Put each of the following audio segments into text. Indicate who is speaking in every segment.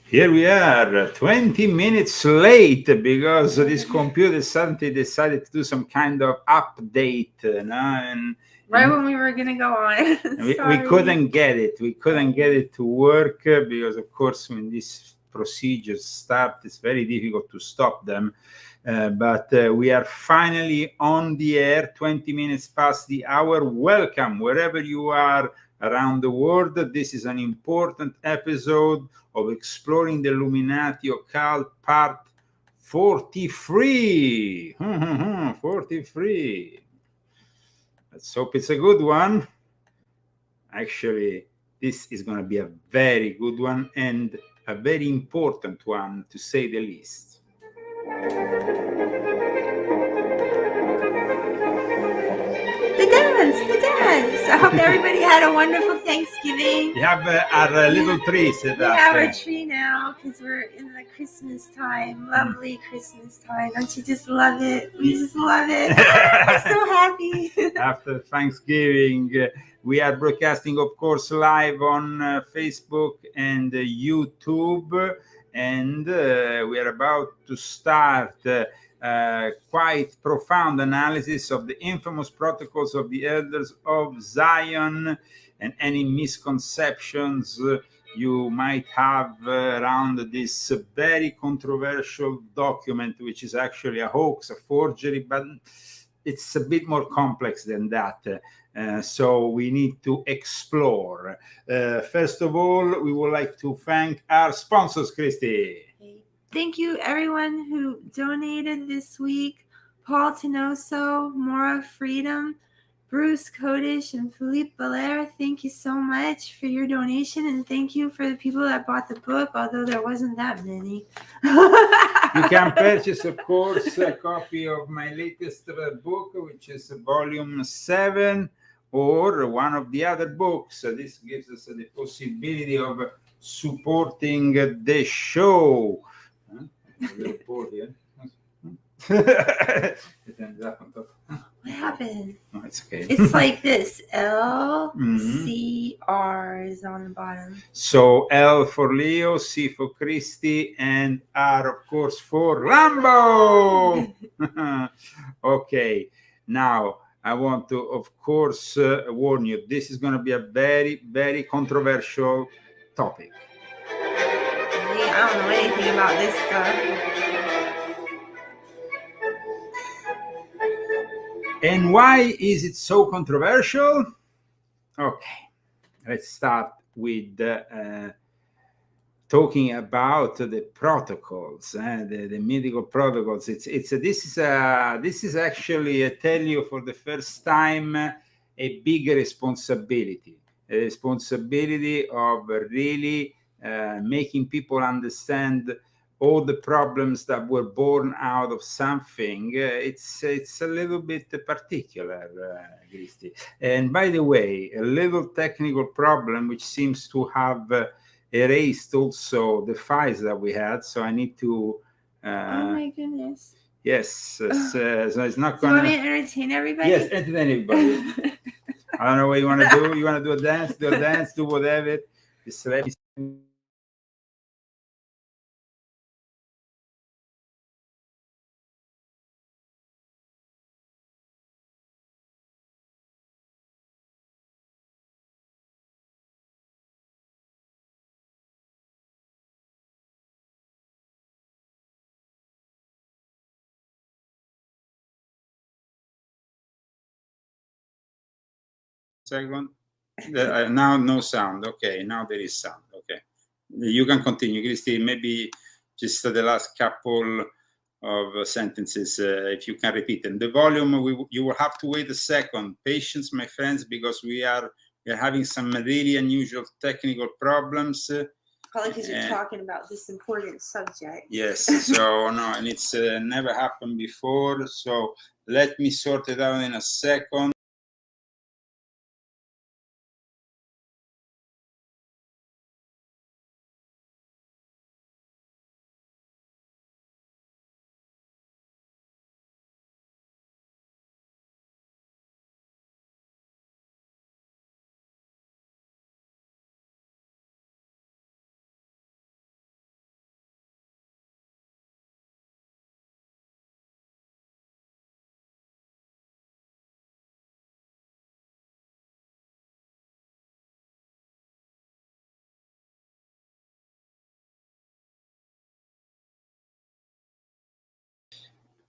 Speaker 1: Here we are, 20 minutes late because this computer suddenly decided to do some kind of update, and
Speaker 2: right when we were gonna go on.
Speaker 1: we couldn't get it. We couldn't get it to work because, of course, when these procedures start, it's very difficult to stop them. But we are finally on the air, 20 minutes past the hour. Welcome wherever you are around the world. This is an important episode of Exploring the Illuminati Occult, part 43. 43. Let's hope it's a good one. Actually, this is going to be a very good one and a very important one, to say the least.
Speaker 2: The dance. I hope everybody had a wonderful Thanksgiving.
Speaker 1: We have our little tree set up.
Speaker 2: We have our tree now because we're in the Christmas time. Lovely Christmas time. Don't you just love it? We just love it. We're so happy.
Speaker 1: After Thanksgiving, we are broadcasting, of course, live on Facebook and YouTube. And we are about to start quite profound analysis of the infamous protocols of the elders of Zion and any misconceptions you might have around this very controversial document, which is actually a hoax, a forgery, but it's a bit more complex than that. So we need to explore. First of all, we would like to thank our sponsors, Christy.
Speaker 2: Thank you, everyone who donated this week. Paul Tenoso, Maura Freedom, Bruce Kodish, and Philippe Belair. Thank you so much for your donation, and thank you for the people that bought the book, although there wasn't that many.
Speaker 1: You can purchase, of course, a copy of my latest book, which is volume 7, or one of the other books. This gives us the possibility of supporting the show.
Speaker 2: What happened?
Speaker 1: Oh, it's okay.
Speaker 2: It's like this. LCR is on the bottom.
Speaker 1: So L for Leo, C for Christy, and R, of course, for Rambo. Okay. Now, I want to, of course, warn you, this is going to be a very, very controversial topic.
Speaker 2: I don't know anything about this stuff.
Speaker 1: And why is it so controversial? Okay, let's start with talking about the protocols, the medical protocols. This is actually, I tell you for the first time, a big responsibility. A responsibility of really making people understand all the problems that were born out of something. It's a little bit particular, Christy. And by the way, a little technical problem which seems to have erased also the files that we had. So I need to.
Speaker 2: Oh my goodness.
Speaker 1: Yes. So it's not
Speaker 2: going to.
Speaker 1: Do
Speaker 2: you want me to entertain everybody?
Speaker 1: Yes, entertain everybody. I don't know what you want to do. You want to do a dance? Do a dance? Do whatever. Just let me. Second. Now no sound. Okay, now there is sound. Okay, you can continue, Christy. Maybe just the last couple of sentences, if you can repeat them. The volume, you will have to wait a second. Patience, my friends, because we are having some really unusual technical problems.
Speaker 2: Probably because you're talking about this important subject.
Speaker 1: Yes, so no, and it's never happened before. So let me sort it out in a second.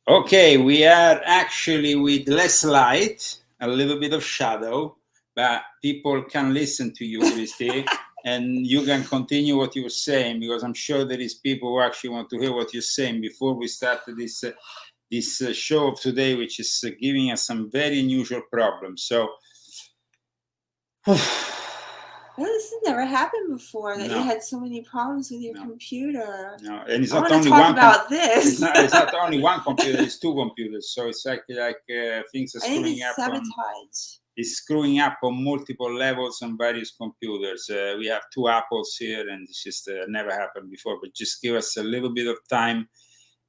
Speaker 1: Okay, we are actually with less light, a little bit of shadow, but people can listen to you, Christy, and you can continue what you're saying, because I'm sure there is people who actually want to hear what you're saying before we start this show of today, which is giving us some very unusual problems. So,
Speaker 2: Well, this has never happened before, that
Speaker 1: No.
Speaker 2: you had so many problems with your
Speaker 1: No.
Speaker 2: computer.
Speaker 1: no, and it's
Speaker 2: I
Speaker 1: not
Speaker 2: want
Speaker 1: only
Speaker 2: to talk
Speaker 1: one.
Speaker 2: about this.
Speaker 1: It's not only one computer; it's two computers. So it's like things are
Speaker 2: I think
Speaker 1: screwing
Speaker 2: it's
Speaker 1: up.
Speaker 2: sabotage.
Speaker 1: It's screwing up on multiple levels on various computers. We have two Apples here, and it's just never happened before. But just give us a little bit of time,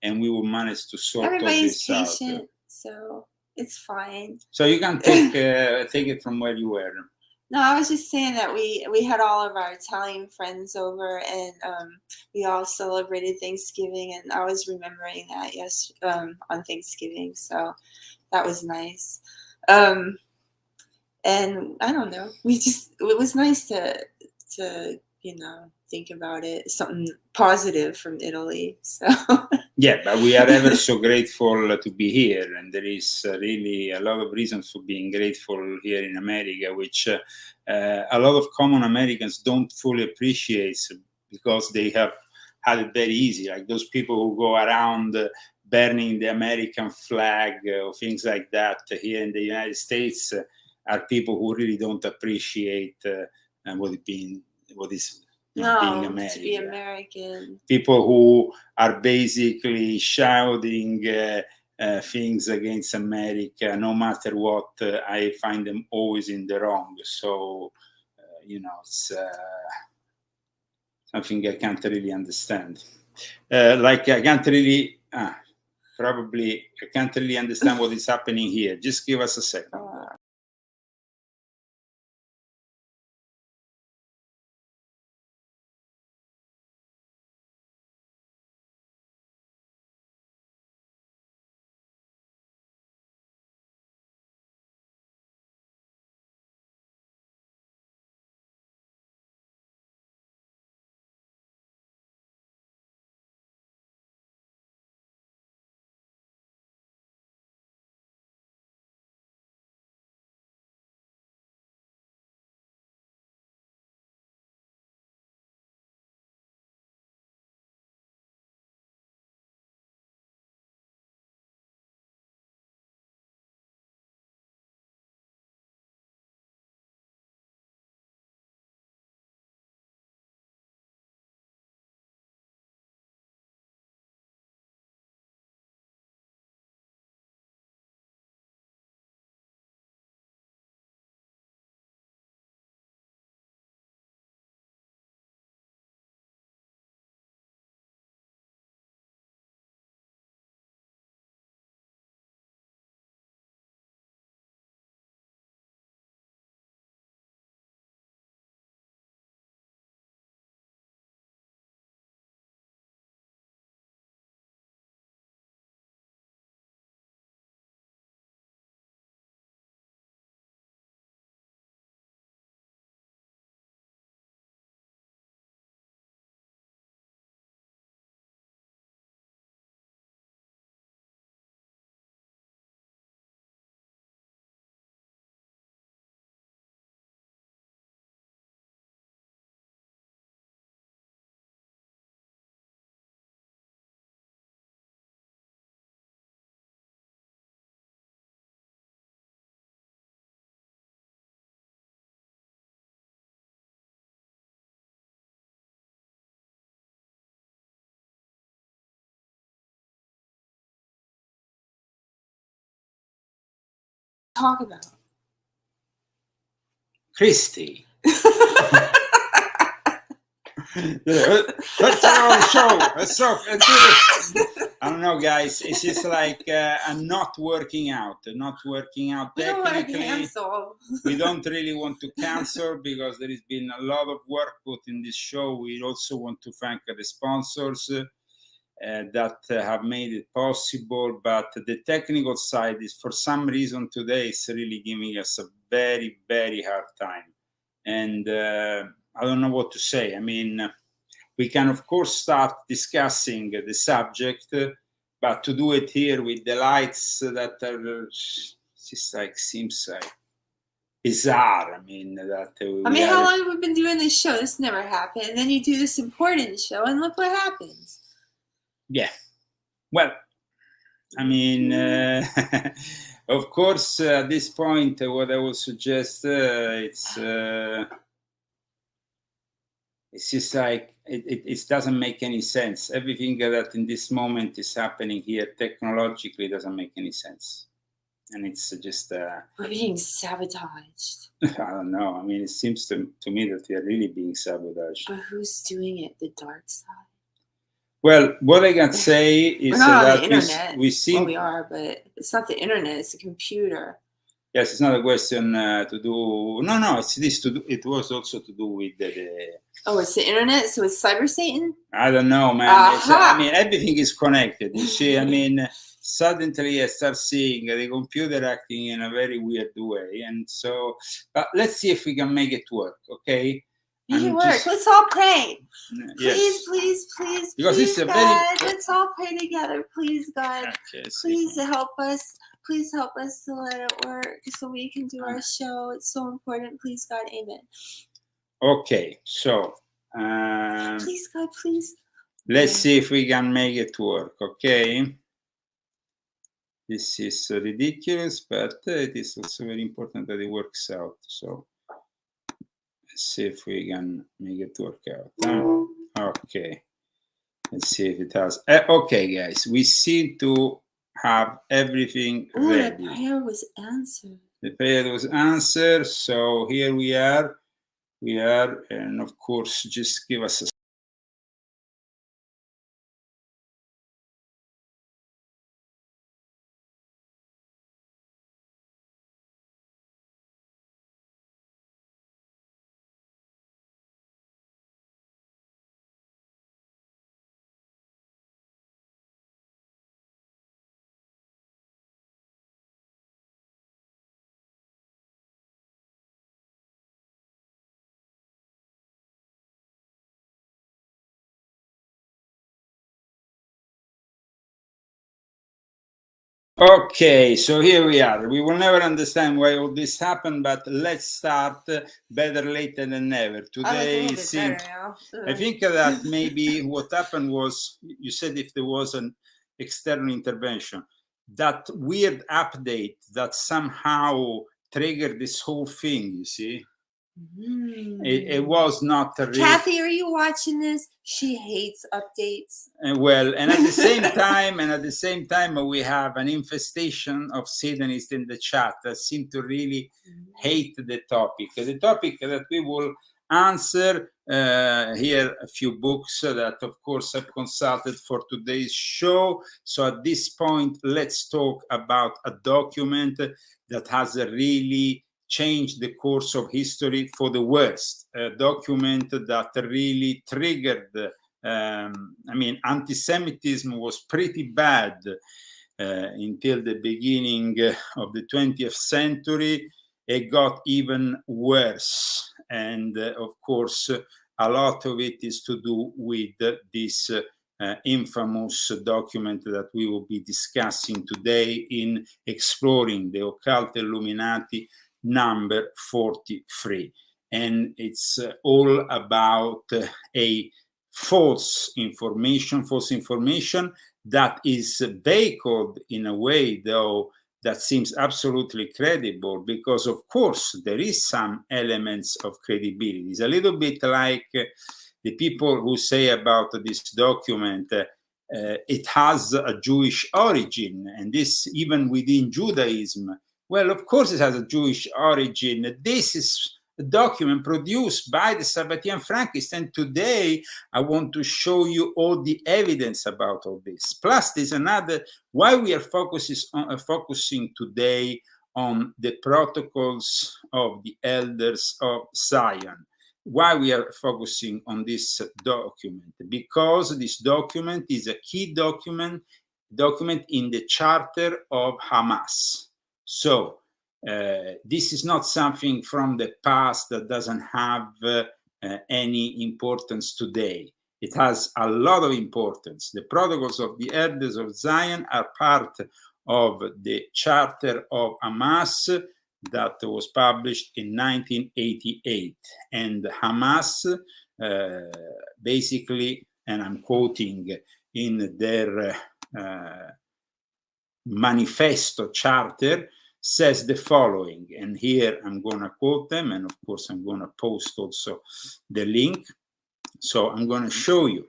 Speaker 1: and we will manage to sort all
Speaker 2: Everybody's
Speaker 1: this out.
Speaker 2: patient, so it's fine.
Speaker 1: So you can take it from where you were.
Speaker 2: No, I was just saying that we had all of our Italian friends over, and we all celebrated Thanksgiving, and I was remembering that on Thanksgiving, so that was nice. And I don't know, it was nice to think about it, something positive from Italy. So
Speaker 1: Yeah, but we are ever so grateful to be here, and there is really a lot of reasons for being grateful here in America, which a lot of common Americans don't fully appreciate, because they have had it very easy. Like those people who go around burning the American flag or things like that here in the United States are people who really don't appreciate what is being American.
Speaker 2: To be American.
Speaker 1: People who are basically shouting things against America, no matter what, I find them always in the wrong. So, it's something I can't really understand. I can't really, I can't really understand what is happening here. Just give us a second.
Speaker 2: Talk about
Speaker 1: Christy. Let's go on the show. Let's do it. I don't know, guys. It's just like not working out. Not working out technically. We don't really want to cancel, because there has been a lot of work put in this show. We also want to thank the sponsors that have made it possible. But the technical side is, for some reason today, it's really giving us a very, very hard time. And I don't know what to say. I mean, we can, of course, start discussing the subject, but to do it here with the lights that are just like seems like bizarre. I mean that.
Speaker 2: How long have we been doing this show? This never happened. And then you do this important show, and look what happens.
Speaker 1: Yeah. Well, I mean, of course, at this point, what I would suggest, it's just like it doesn't make any sense. Everything that in this moment is happening here technologically doesn't make any sense, and it's just
Speaker 2: we're being sabotaged.
Speaker 1: I don't know. I mean, it seems to me that we are really being sabotaged.
Speaker 2: But who's doing it? The dark side.
Speaker 1: Well, what I can say is
Speaker 2: we're not
Speaker 1: that
Speaker 2: on the internet.
Speaker 1: we seem
Speaker 2: we are, but it's not the internet. It's a computer.
Speaker 1: Yes, it's not a question to do. No, it's this to do. It was also to do with the.
Speaker 2: Oh, it's the internet, so it's cyber Satan.
Speaker 1: I don't know, man. I mean, everything is connected. You see, I mean, suddenly I start seeing the computer acting in a very weird way, and so. But let's see if we can make it work. Okay.
Speaker 2: Make it work. Let's all pray.
Speaker 1: Yes.
Speaker 2: Please,
Speaker 1: because
Speaker 2: please,
Speaker 1: it's a
Speaker 2: God. Let's all pray together, please, God.
Speaker 1: Okay,
Speaker 2: please help us. Please help us to let it work so we can do our show. It's so important. Please, God. Amen.
Speaker 1: Okay, so.
Speaker 2: Please, God, please.
Speaker 1: Let's see if we can make it work, okay? This is ridiculous, but it is also very important that it works out. So let's see if we can make it work out. Okay, let's see if it has. Okay, guys, we seem to have everything ready.
Speaker 2: The prayer was answered.
Speaker 1: The prayer was answered, so here we are. And of course, just give us a Okay, so here we are. We will never understand why all this happened, but let's start. Better later than never. Today, I think that maybe what happened was, you said if there was an external intervention, that weird update that somehow triggered this whole thing, you see? It was not a real...
Speaker 2: Kathy, are you watching this? She hates updates.
Speaker 1: Well, and at the same time, we have an infestation of Satanists in the chat that seem to really hate the topic. The topic that we will answer here, a few books that, of course, I've consulted for today's show. So at this point, let's talk about a document that has really changed the course of history for the worst, a document that really triggered, anti-Semitism was pretty bad until the beginning of the 20th century. It got even worse. And of course, a lot of it is to do with this infamous document that we will be discussing today in exploring the Occult Illuminati number 43, and it's all about a false information that is veiculed in a way, though, that seems absolutely credible, because of course there is some elements of credibility. It's a little bit like the people who say about this document, it has a Jewish origin, and this even within Judaism. Well, of course it has a Jewish origin. This is a document produced by the Sabbatean Frankists, and today I want to show you all the evidence about all this. Plus, there's another, why we are focusing today on the protocols of the elders of Zion. Why we are focusing on this document? Because this document is a key document in the charter of Hamas. So this is not something from the past that doesn't have any importance today. It has a lot of importance. The Protocols of the Elders of Zion are part of the Charter of Hamas that was published in 1988. And Hamas basically, and I'm quoting in their manifesto charter, says the following, and here I'm going to quote them, and of course I'm going to post also the link. So I'm going to show you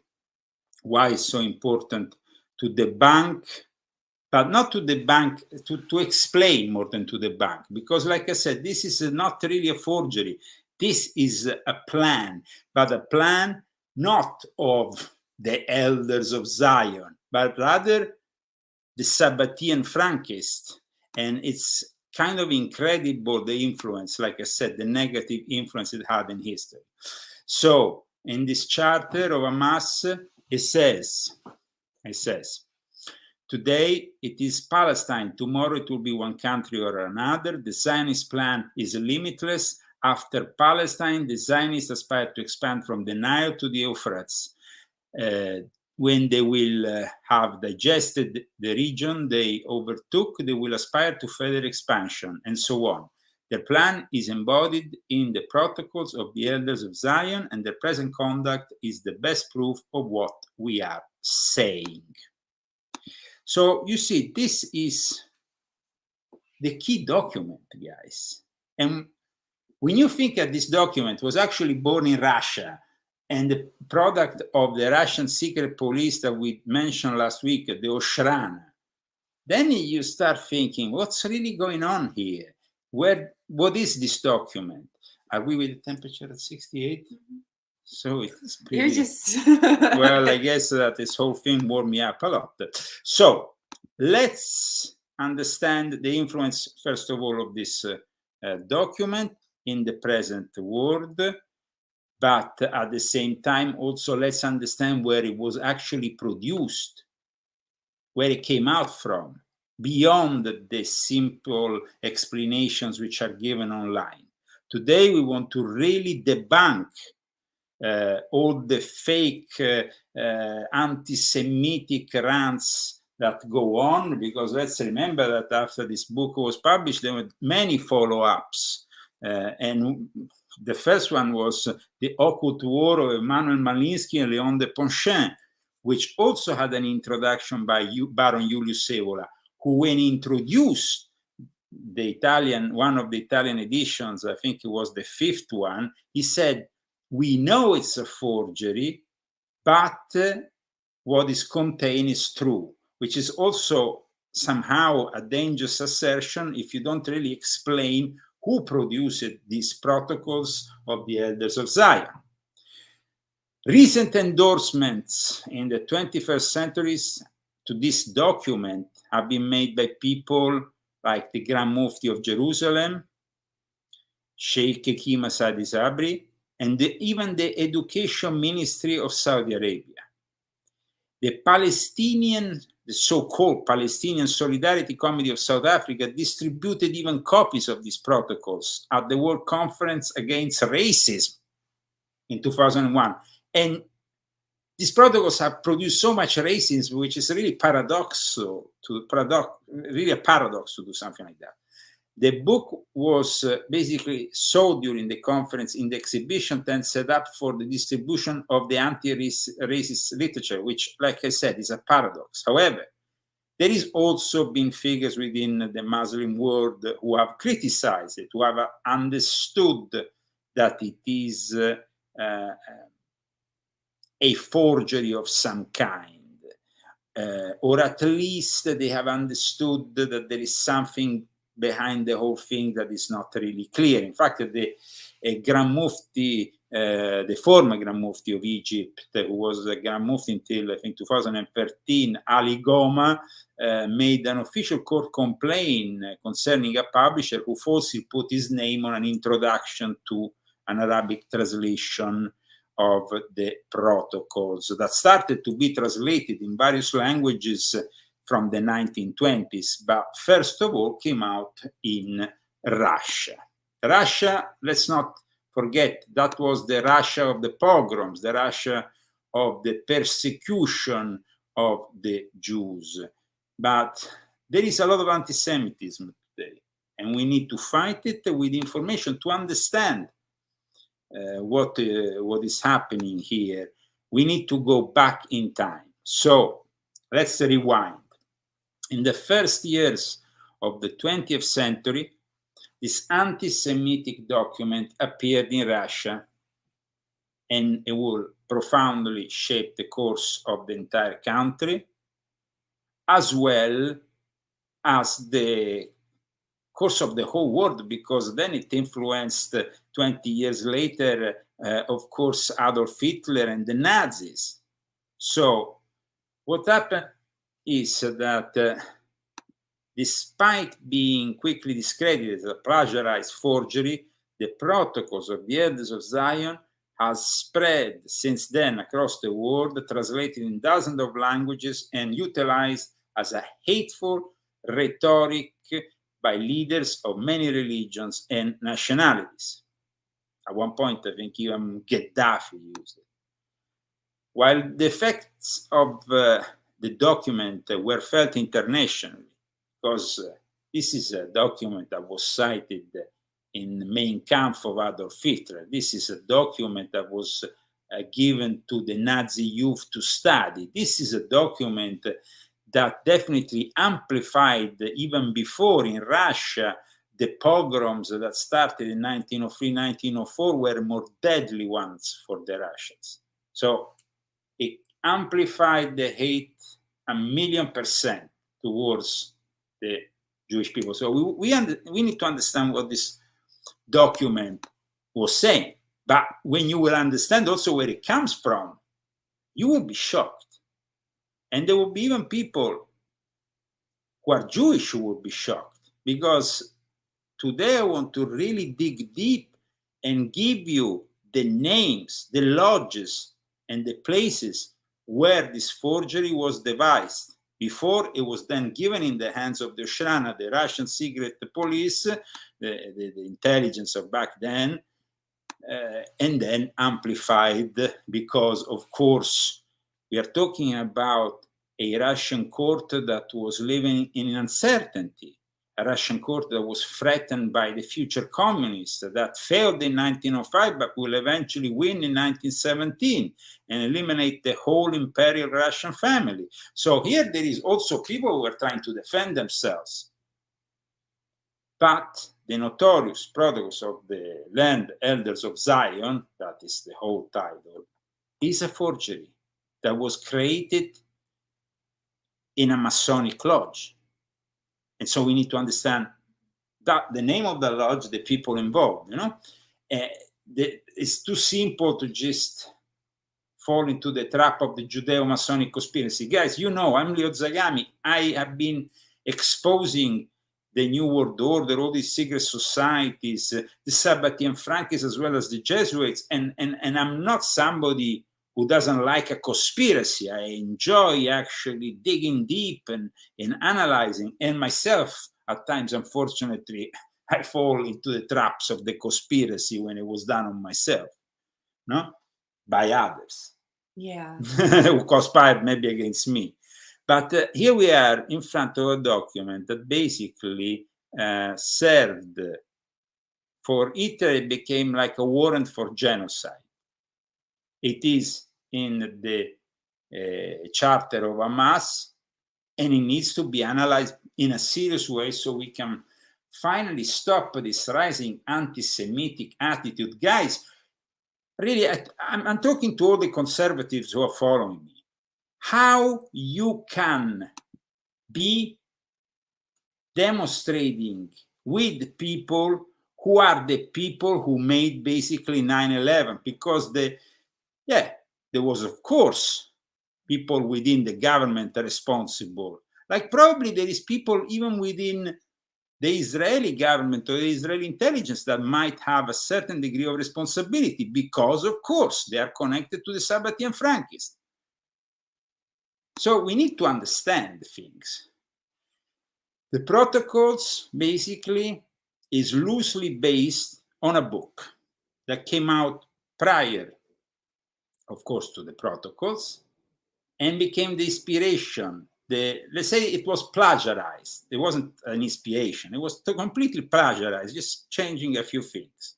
Speaker 1: why it's so important to debunk, but not to debunk, to explain more than to debunk, because like I said, this is not really a forgery. This is a plan, but a plan not of the elders of Zion, but rather the Sabbatean Frankists. And it's kind of incredible, the influence, like I said, the negative influence it had in history. So in this charter of Hamas, it says, today it is Palestine, tomorrow it will be one country or another. The Zionist plan is limitless. After Palestine, the Zionists aspire to expand from the Nile to the Euphrates. When they will have digested the region they overtook, they will aspire to further expansion, and so on. Their plan is embodied in the Protocols of the Elders of Zion, and their present conduct is the best proof of what we are saying. So you see, this is the key document, guys. And when you think that this document was actually born in Russia, and the product of the Russian secret police that we mentioned last week, the Oshrana, then you start thinking, what's really going on here? What is this document? Are we with the temperature at 68? So it's pretty... You're just... Well, I guess that this whole thing warmed me up a lot. So let's understand the influence, first of all, of this document in the present world. But at the same time, also let's understand where it was actually produced, where it came out from, beyond the simple explanations which are given online. Today, we want to really debunk all the fake anti-Semitic rants that go on, because let's remember that after this book was published, there were many follow-ups. And the first one was the Occult War of Emmanuel Malinsky and Léon de Ponchin, which also had an introduction by Baron Julius Evola, who, when he introduced the Italian, one of the Italian editions, I think it was the 5th one, he said, we know it's a forgery, but what is contained is true, which is also somehow a dangerous assertion if you don't really explain who produced these Protocols of the Elders of Zion. Recent endorsements in the 21st centuries to this document have been made by people like the Grand Mufti of Jerusalem, Sheikh Hakim Asadi Zabri, and even the Education Ministry of Saudi Arabia. The so-called Palestinian Solidarity Committee of South Africa distributed even copies of these protocols at the World Conference Against Racism in 2001. And these protocols have produced so much racism, which is really really a paradox to do something like that. The book was basically sold during the conference in the exhibition tent set up for the distribution of the anti-racist literature, which, like I said, is a paradox. However, there is also been figures within the Muslim world who have criticized it, who have understood that it is a forgery of some kind, or at least they have understood that there is something behind the whole thing that is not really clear. In fact, the Grand Mufti, the former Grand Mufti of Egypt, who was the Grand Mufti until, I think, 2013, Ali Goma, made an official court complaint concerning a publisher who falsely put his name on an introduction to an Arabic translation of the protocols that started to be translated in various languages from the 1920s, but first of all came out in Russia. Russia, let's not forget, that was the Russia of the pogroms, the Russia of the persecution of the Jews. But there is a lot of anti-Semitism today, and we need to fight it with information to understand what is happening here. We need to go back in time. So let's rewind. In the first years of the 20th century, this anti-Semitic document appeared in Russia, and it will profoundly shape the course of the entire country, as well as the course of the whole world, because then it influenced 20 years later, of course, Adolf Hitler and the Nazis. So what happened is that despite being quickly discredited as a plagiarized forgery, the protocols of the Elders of Zion has spread since then across the world, translated in dozens of languages and utilized as a hateful rhetoric by leaders of many religions and nationalities. At one point, I think even Gaddafi used it. While the effects of the document were felt internationally, because this is a document that was cited in the Mein Kampf of Adolf Hitler. This is a document that was given to the Nazi youth to study. This is a document that definitely amplified, even before in Russia, the pogroms that started in 1903, 1904 were more deadly ones for the Russians. So it amplified the hate 1,000,000% towards the Jewish people. So we need to understand what this document was saying. But when you will understand also where it comes from, you will be shocked. And there will be even people who are Jewish who will be shocked, because today I want to really dig deep and give you the names, the lodges, and the places where this forgery was devised before it was then given in the hands of the Shrana, the Russian secret police, the intelligence of back then, and then amplified because, of course, we are talking about a Russian court that was living in uncertainty, a Russian court that was threatened by the future communists that failed in 1905 but will eventually win in 1917 and eliminate the whole imperial Russian family. So here there is also people who are trying to defend themselves. But the notorious protocols of the Land Elders of Zion, that is the whole title, is a forgery that was created in a Masonic lodge. And so we need to understand that the name of the lodge, the people involved, it's too simple to just fall into the trap of the Judeo-Masonic conspiracy. Guys, I'm Leo Zagami. I have been exposing the New World Order, all these secret societies, the Sabbatean Frankists, as well as the Jesuits. And I'm not somebody who doesn't like a conspiracy. I enjoy actually digging deep and analyzing. And myself, at times, unfortunately, I fall into the traps of the conspiracy when it was done on myself, by others.
Speaker 2: Yeah.
Speaker 1: Who conspired maybe against me. But here we are in front of a document that basically served for Hitler. It became like a warrant for genocide. It is in the charter of Hamas, and it needs to be analyzed in a serious way so we can finally stop this rising anti-Semitic attitude. Guys, really, I'm talking to all the conservatives who are following me. How you can be demonstrating with people who are the people who made basically 9/11, because there was, of course, people within the government responsible. Like probably there is people even within the Israeli government or the Israeli intelligence that might have a certain degree of responsibility because, of course, they are connected to the Sabbatean Frankists. So we need to understand things. The protocols basically is loosely based on a book that came out prior of course, to the protocols, and became the inspiration. Let's say it was plagiarized. It wasn't an inspiration. It was completely plagiarized, just changing a few things.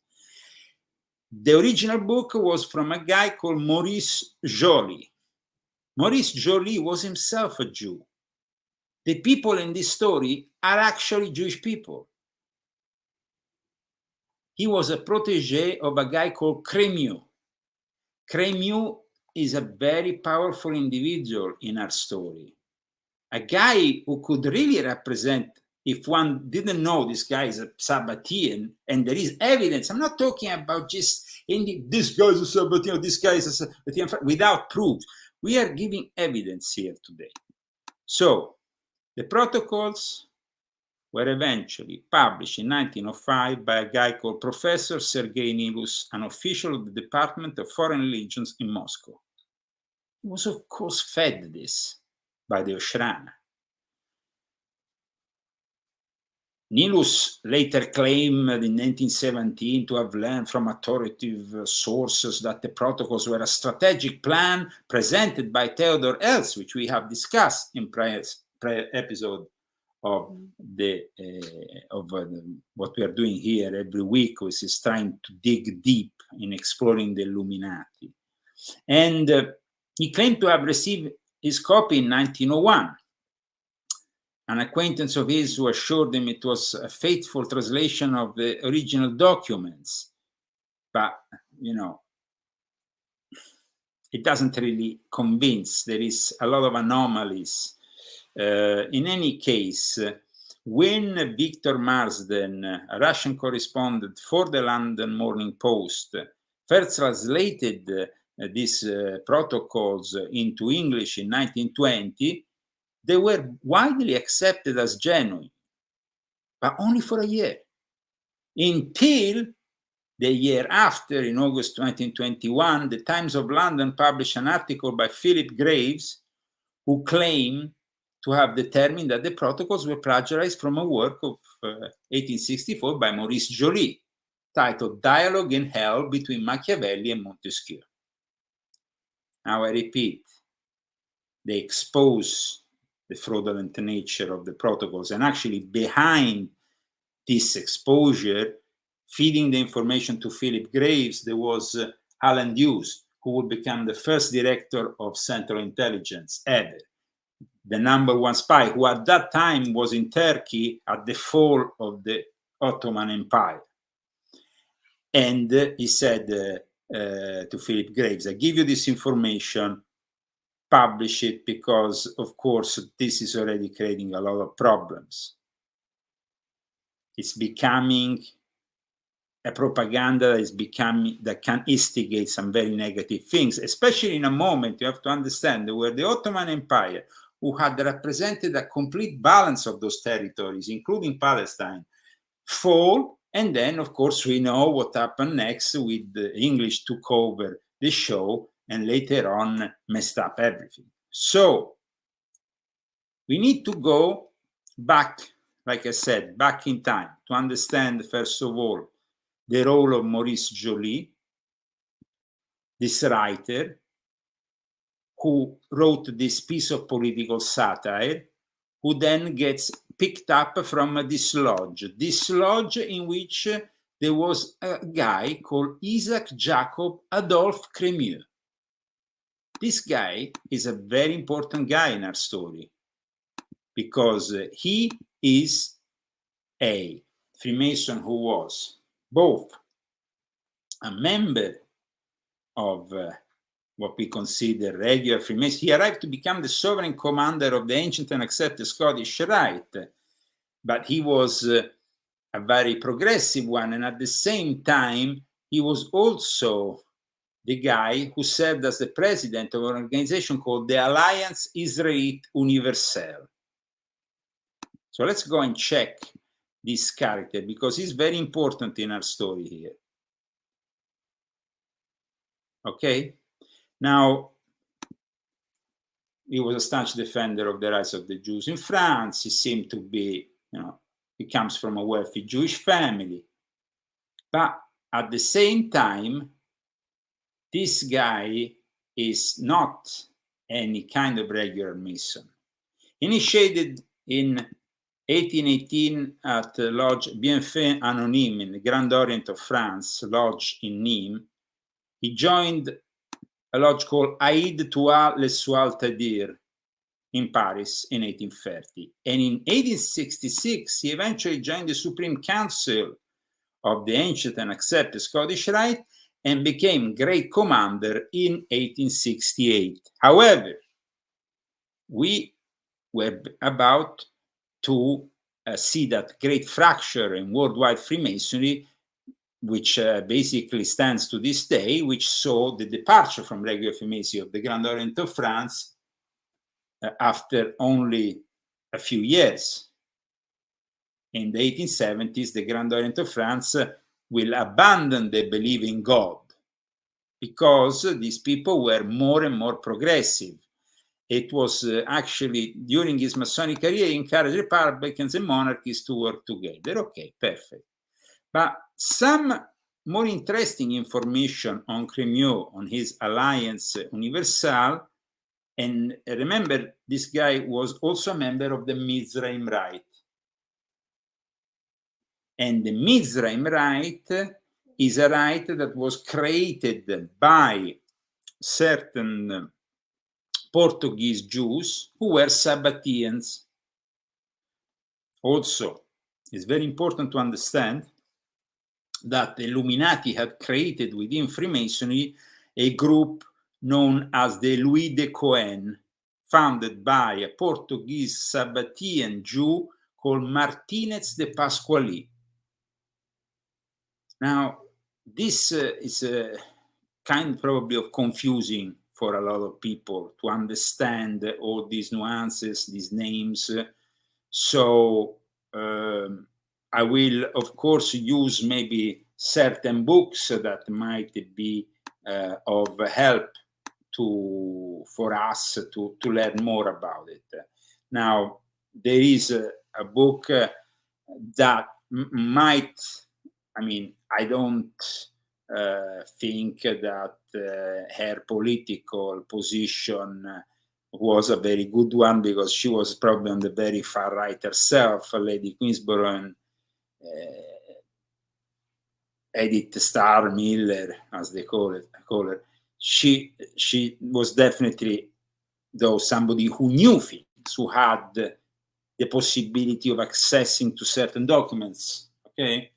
Speaker 1: The original book was from a guy called Maurice Joly. Maurice Joly was himself a Jew. The people in this story are actually Jewish people. He was a protege of a guy called Crémieux. Crémieux is a very powerful individual in our story. A guy who could really represent, if one didn't know this guy is a Sabbatean, and there is evidence. I'm not talking about just this guy is a Sabbatean, this guy is a Sabbatean, without proof. We are giving evidence here today. So the protocols were eventually published in 1905 by a guy called Professor Sergei Nilus, an official of the Department of Foreign Relations in Moscow. He was, of course, fed this by the Oshrana. Nilus later claimed in 1917 to have learned from authoritative sources that the protocols were a strategic plan presented by Theodor Herzl, which we have discussed in prior episode of what we are doing here every week, which is trying to dig deep in exploring the Illuminati. And he claimed to have received his copy in 1901. An acquaintance of his who assured him it was a faithful translation of the original documents. But, you know, it doesn't really convince. There is a lot of anomalies. In any case, when Victor Marsden, a Russian correspondent for the London Morning Post, first translated these protocols into English in 1920, they were widely accepted as genuine, but only for a year. Until the year after, in August 1921, the Times of London published an article by Philip Graves, who claimed to have determined that the protocols were plagiarized from a work of 1864 by Maurice Joly, titled Dialogue in Hell Between Machiavelli and Montesquieu. Now I repeat, they expose the fraudulent nature of the protocols, and actually behind this exposure, feeding the information to Philip Graves, there was Alan Hughes, who would become the first director of Central Intelligence ever, the #1 spy, who at that time was in Turkey at the fall of the Ottoman Empire. And he said to Philip Graves, I give you this information, publish it, because, of course, this is already creating a lot of problems. It's becoming a propaganda that can instigate some very negative things, especially in a moment, you have to understand, where the Ottoman Empire, who had represented a complete balance of those territories, including Palestine, fall. And then, of course, we know what happened next with the English took over the show and later on messed up everything. So we need to go back, like I said, back in time to understand, first of all, the role of Maurice Joly, this writer who wrote this piece of political satire, who then gets picked up from this lodge in which there was a guy called Isaac Jacob Adolphe Crémieux. This guy is a very important guy in our story because he is a Freemason who was both a member of what we consider regular Freemason. He arrived to become the sovereign commander of the ancient and accepted Scottish Rite, but he was a very progressive one, and at the same time, he was also the guy who served as the president of an organization called the Alliance Israélite Universelle. So let's go and check this character because he's very important in our story here. Okay? Now, he was a staunch defender of the rights of the Jews in France. He seemed to be, he comes from a wealthy Jewish family. But at the same time, this guy is not any kind of regular Mason. Initiated in 1818 at Lodge Bienfait Anonyme in the Grand Orient of France, lodge in Nîmes, he joined a lodge called Aide Toi le Sualtadir in Paris in 1830. And in 1866, he eventually joined the Supreme Council of the Ancient and Accepted Scottish Rite and became Great Commander in 1868. However, we were about to see that great fracture in worldwide Freemasonry, which basically stands to this day, which saw the departure from regular Freemasonry of the Grand Orient of France after only a few years. In the 1870s, the Grand Orient of France will abandon the belief in God because these people were more and more progressive. It was actually during his Masonic career, he encouraged Republicans and monarchies to work together. Okay, perfect. But some more interesting information on Crémieux, on his Alliance Universelle, and remember, this guy was also a member of the Mizraim Rite. And the Mizraim Rite is a rite that was created by certain Portuguese Jews who were Sabbateans. Also, it's very important to understand that the Illuminati had created within Freemasonry a group known as the Louis de Cohen, founded by a Portuguese Sabbatean Jew called Martinez de Pasquali. Now, this is a kind probably of confusing for a lot of people to understand all these nuances, these names. So I will, of course, use maybe certain books that might be of help for us to learn more about it. Now, there is a book that might, I mean, I don't think that her political position was a very good one, because she was probably on the very far right herself, Lady Queensborough and Edith Starr Miller, as they call her. She was definitely, though, somebody who knew things, who had the possibility of accessing to certain documents, okay?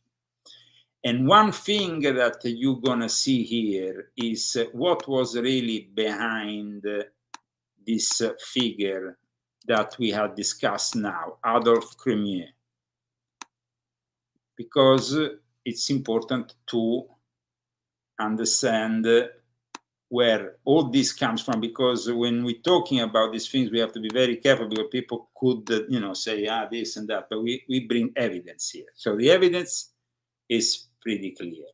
Speaker 1: And one thing that you're gonna see here is what was really behind this figure that we had discussed now, Adolphe Crémieux, because it's important to understand where all this comes from, because when we're talking about these things, we have to be very careful, because people could, say, this and that, but we bring evidence here. So the evidence is pretty clear.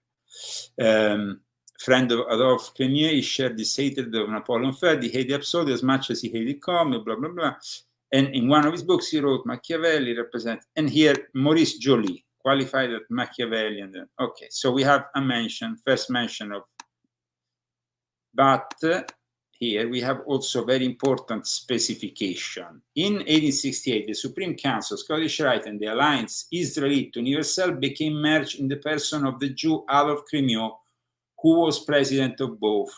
Speaker 1: Friend of Adolphe Crémieux, he shared this hatred of Napoleon III. He hated Absolute as much as he hated Commune, blah, blah, blah. And in one of his books, he wrote Machiavelli represent, and here Maurice Joly, qualified at Machiavelli. And okay, so we have a first mention of, but here we have also very important specification. In 1868, the Supreme Council, Scottish Rite, and the Alliance Israelite Universelle became merged in the person of the Jew Adolphe Crémieux, who was president of both.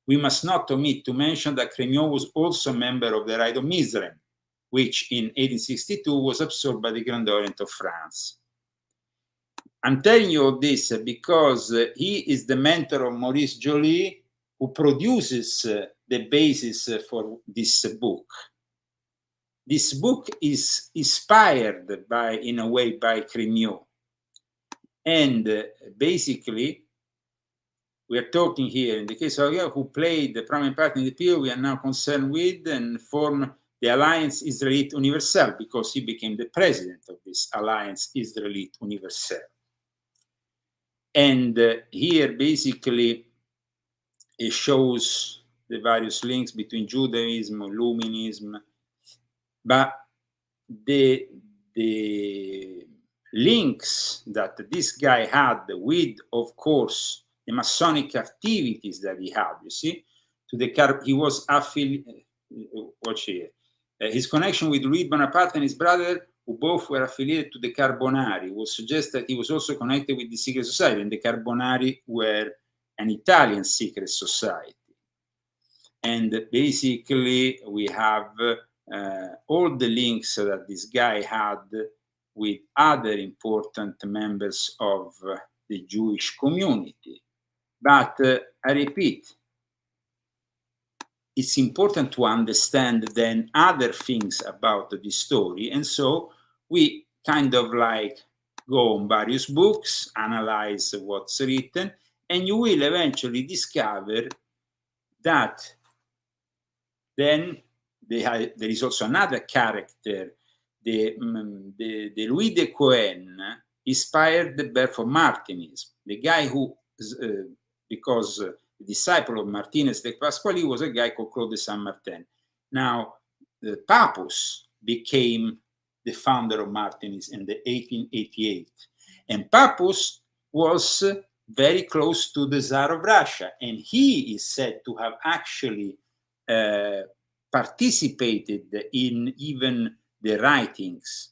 Speaker 1: We must not omit to mention that Crémieux was also a member of the Rite of Mizraim, which in 1862 was absorbed by the Grand Orient of France. I'm telling you all this because he is the mentor of Maurice Joly, who produces the basis for this book. This book is inspired in a way by Crémieux. And basically, we are talking here in the case of Crémieux, who played the prominent part in the period we are now concerned with, and formed the Alliance Israelite Universelle, because he became the president of this Alliance Israelite Universelle. And here basically it shows the various links between Judaism, Illuminism, but the links that this guy had with, of course, the Masonic activities that he had, you see, to the he was affiliated. Watch here. His connection with Louis Bonaparte and his brother, who both were affiliated to the Carbonari, would suggest that he was also connected with the secret society, and the Carbonari were an Italian secret society. And basically, we have all the links that this guy had with other important members of the Jewish community. But I repeat, it's important to understand then other things about this story. And so we kind of like go on various books, analyze what's written, and you will eventually discover that then there is also another character, the Louis de Cohen, inspired the birth of Martinism. The guy who, because the disciple of Martinez de Pasquali was a guy called Claude de Saint-Martin. Now, Papus became the founder of Martinism in the 1888. And Papus was very close to the Tsar of Russia. And he is said to have actually participated in even the writings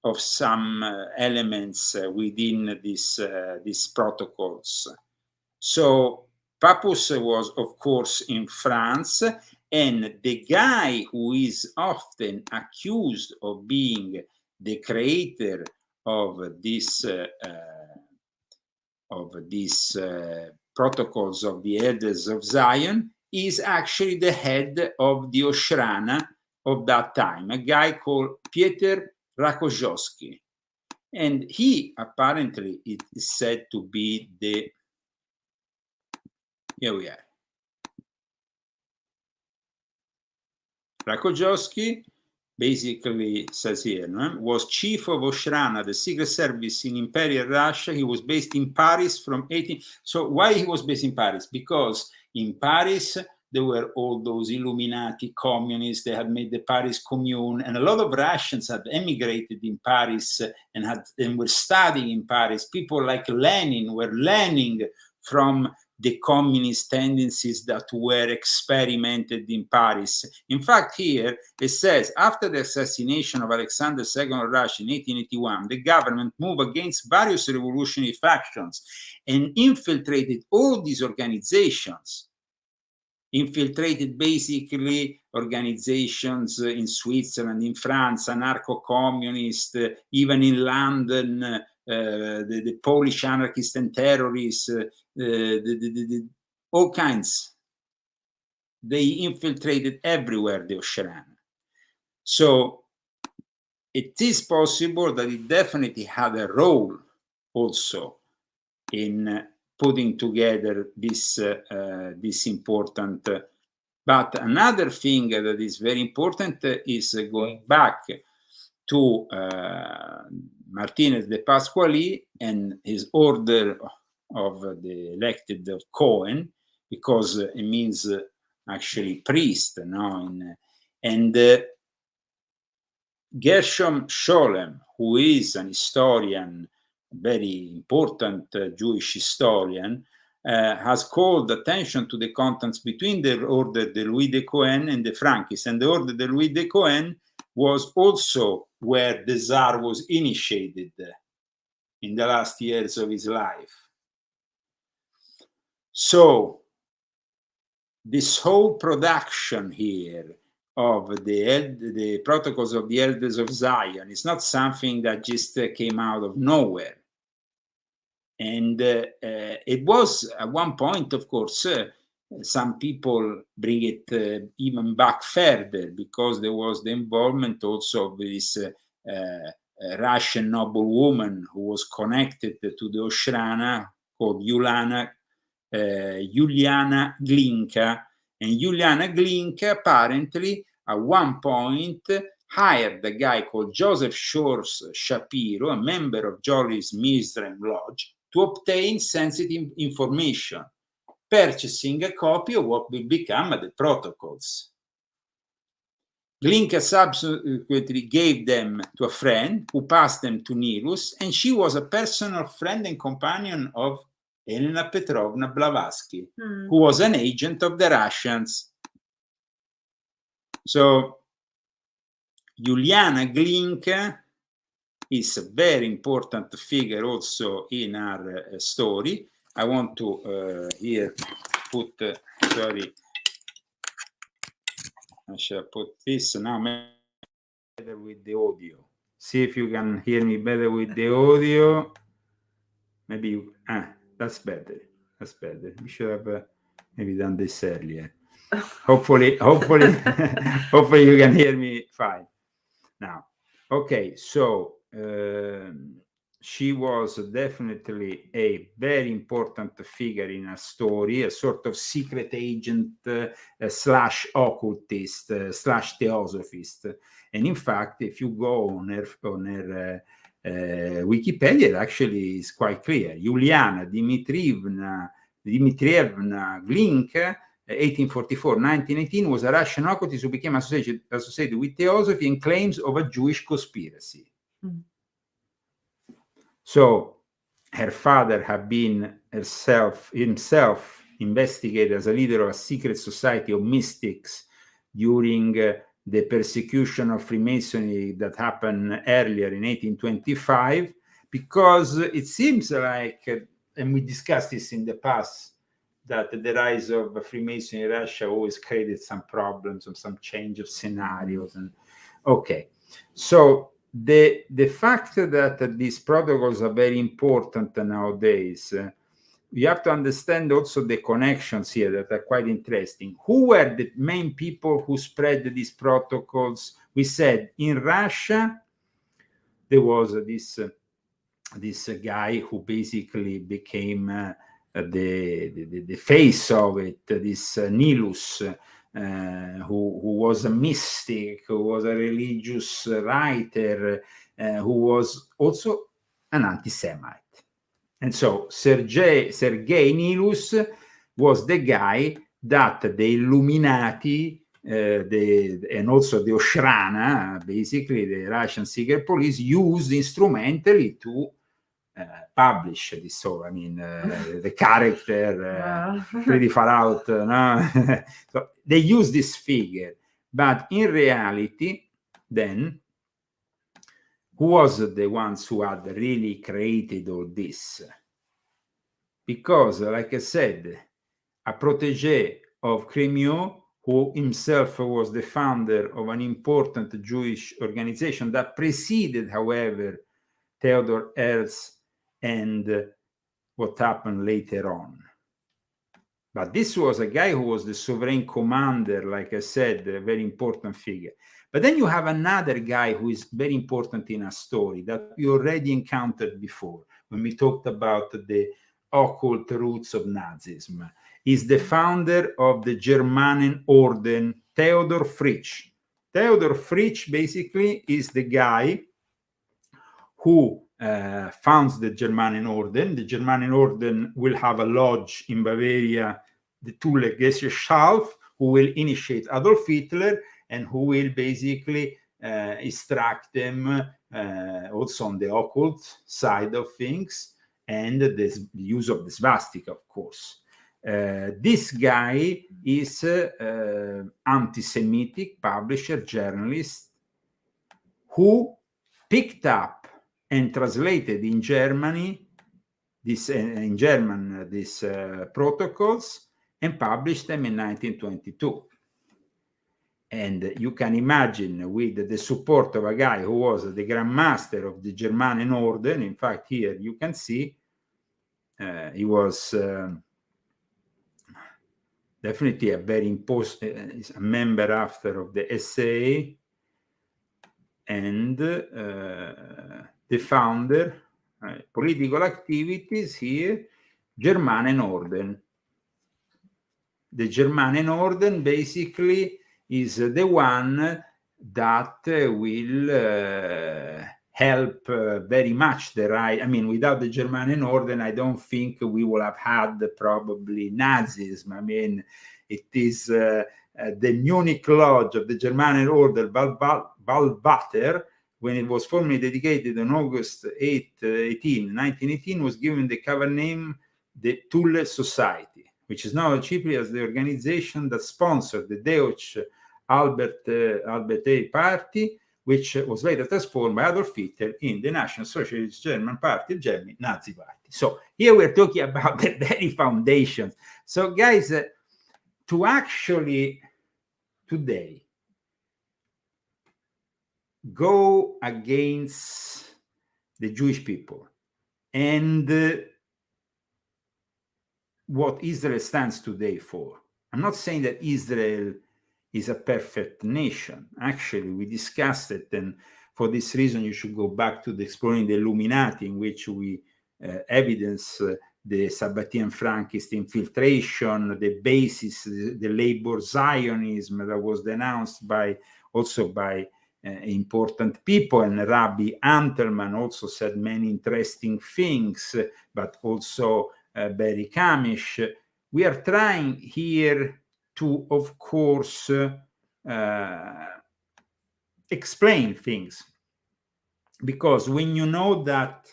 Speaker 1: of some elements within these protocols. So Papus was, of course, in France, and the guy who is often accused of being the creator of these protocols of the Elders of Zion is actually the head of the Oshrana of that time, a guy called Pieter Rakojowski. And he apparently is said to be the, here we are. Rakojowski basically says here, no? Was chief of Oshrana, the secret service in Imperial Russia. He was based in Paris from 18. So why he was based in Paris? Because in Paris, there were all those Illuminati communists. They had made the Paris Commune, and a lot of Russians had emigrated in Paris and were studying in Paris. People like Lenin were learning from the communist tendencies that were experimented in Paris. In fact, here it says, after the assassination of Alexander II of Russia in 1881, the government moved against various revolutionary factions and infiltrated all these organizations. Infiltrated basically organizations in Switzerland, in France, anarcho-communist, even in London, the Polish anarchists and terrorists, all kinds. They infiltrated everywhere, the Oshrana. So it is possible that it definitely had a role also in putting together this important. But another thing that is very important is going back to Martinez de Pasquali and his order of the elected of Cohen, because it means actually priest, no? And Gershom Scholem, who is an historian, very important Jewish historian, has called attention to the contacts between the order de Louis de Cohen and the Frankists. And the order de Louis de Cohen was also where the Tsar was initiated in the last years of his life. So this whole production here of the protocols of the Elders of Zion is not something that just came out of nowhere. And it was at one point, of course, some people bring it even back further, because there was the involvement also of this Russian noblewoman who was connected to the Oshrana, called Yuliana Glinka. And Yuliana Glinka apparently at one point hired a guy called Joseph Shores Shapiro, a member of Jolly's Mizraim Lodge, to obtain sensitive information, purchasing a copy of what will become the protocols. Glinka subsequently gave them to a friend who passed them to Nilus, and she was a personal friend and companion of Elena Petrovna Blavatsky, who was an agent of the Russians. So Juliana Glinka is a very important figure also in our story. I want to here put, sorry, I shall put this now better with the audio. See if you can hear me better with the audio. Maybe you, that's better. That's better. We should have maybe done this earlier. Hopefully, hopefully you can hear me fine now. Okay, so she was definitely a very important figure in a story, a sort of secret agent slash occultist slash theosophist. And in fact, if you go on her Wikipedia, it actually is quite clear. Juliana Dmitrievna Glinka, 1844-1918, was a Russian occultist who became associated with theosophy and claims of a Jewish conspiracy. So her father had been himself investigated as a leader of a secret society of mystics during the persecution of Freemasonry that happened earlier in 1825, because it seems like, and we discussed this in the past, that the rise of Freemasonry in Russia always created some problems and some change of scenarios. And okay, so the fact that these protocols are very important nowadays, you have to understand also the connections here that are quite interesting. Who were the main people who spread these protocols? We said in Russia, there was this guy who basically became the face of it, this Nilus, who was a mystic, who was a religious writer, who was also an anti-Semite. And so Sergei Nilus was the guy that the Illuminati and also the Oshrana, basically the Russian secret police, used instrumentally to publish this. So I mean, the character pretty far out. No? So they use this figure, but in reality, then who was the ones who had really created all this? Because, like I said, a protege of Kremlin, who himself was the founder of an important Jewish organization that preceded, however, Theodor Herzl and what happened later on. But this was a guy who was the sovereign commander, like I said, a very important figure. But then you have another guy who is very important in a story that we already encountered before when we talked about the occult roots of Nazism. He's the founder of the Germanen Orden, Theodor Fritsch. Theodor Fritsch basically is the guy who founds the Germanen Orden. The Germanen Orden will have a lodge in Bavaria, the Thule Gesellschaft, who will initiate Adolf Hitler and who will basically instruct them also on the occult side of things and the use of the swastika, of course. This guy is anti-Semitic publisher, journalist, who picked up and translated in German these protocols and published them in 1922. And you can imagine, with the support of a guy who was the Grand Master of the Germanen Orden, in fact, here you can see he was definitely a very important a member after of the SA and the founder, political activities here, Germanen Orden. The Germanen Orden basically is the one that will help very much the right. I mean, without the Germanen Orden, I don't think we would have had probably Nazism. I mean, it is the Munich Lodge of the Germanen Order, Ballbatter, when it was formally dedicated on August 1918, was given the cover name the Thule Society, which is known chiefly as the organization that sponsored the Deutsche Albert Party, which was later transformed by Adolf Hitler in the National Socialist German Party, German Nazi Party. So here we're talking about the very foundations. So guys, to actually today go against the Jewish people and what Israel stands today for. I'm not saying that Israel is a perfect nation. Actually, we discussed it, and for this reason, you should go back to the Exploring the Illuminati, in which we evidence the Sabbatean Frankist infiltration, the basis, the labor Zionism that was denounced also by important people, and Rabbi Antelman also said many interesting things, but also Barry Kamish. We are trying here to, of course, explain things, because when you know that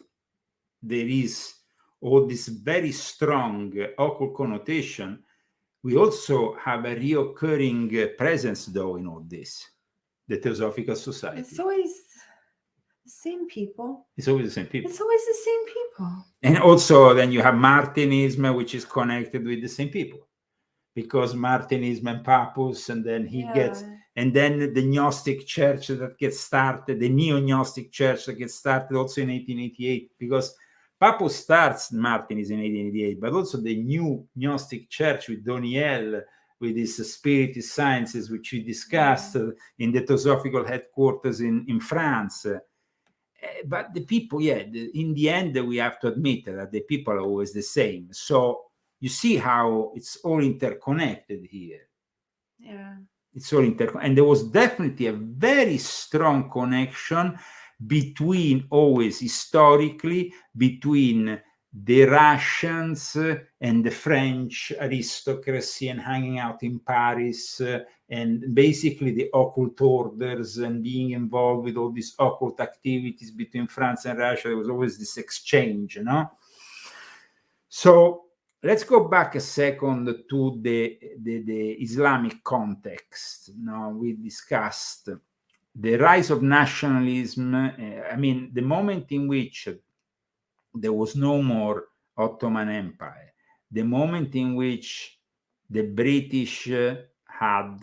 Speaker 1: there is all this very strong occult connotation, we also have a reoccurring presence, though, in all this, the Theosophical Society.
Speaker 2: It's always the same people.
Speaker 1: It's always the same people.
Speaker 2: It's always the same people.
Speaker 1: And also then you have Martinism, which is connected with the same people, because Martinism and Papus, and then and then the Gnostic Church that gets started, the Neo-Gnostic Church that gets started also in 1888, because Papus starts Martinism in 1888, but also the new Gnostic Church with Doniel, with his spiritist sciences, which we discussed in the Theosophical headquarters in France. But the people, in the end, we have to admit that the people are always the same. So you see how it's all interconnected here.
Speaker 2: Yeah.
Speaker 1: It's all interconnected. And there was definitely a very strong connection between, always historically, between the Russians and the French aristocracy, and hanging out in Paris, and basically the occult orders, and being involved with all these occult activities between France and Russia. There was always this exchange, you know? So let's go back a second to the Islamic context. Now, we discussed the rise of nationalism. I mean, the moment in which there was no more Ottoman Empire, the moment in which the British had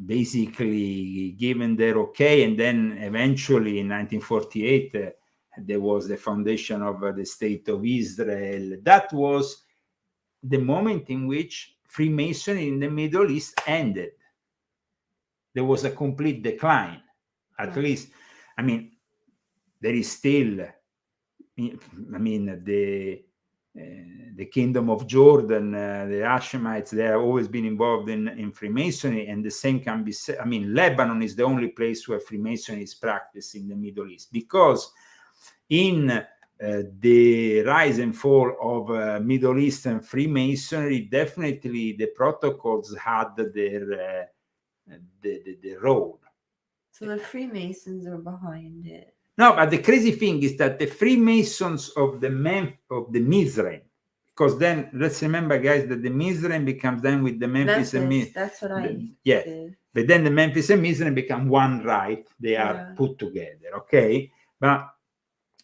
Speaker 1: basically given their okay, and then eventually in 1948 there was the foundation of the State of Israel. That was the moment in which Freemasonry in the Middle East ended. There was a complete decline, at least. I mean, there is still, I mean, the Kingdom of Jordan, the Hashemites, they have always been involved in Freemasonry, and the same can be said. I mean, Lebanon is the only place where Freemasonry is practiced in the Middle East, because in the rise and fall of Middle Eastern Freemasonry, definitely the protocols had their role.
Speaker 2: So the Freemasons are behind it.
Speaker 1: No, but the crazy thing is that the Freemasons of the Mizraim, because then let's remember, guys, that the Mizraim becomes then with the Memphis and Mizraim.
Speaker 2: That's what I
Speaker 1: did. But then the Memphis and Mizraim become one, right? They are put together, okay? But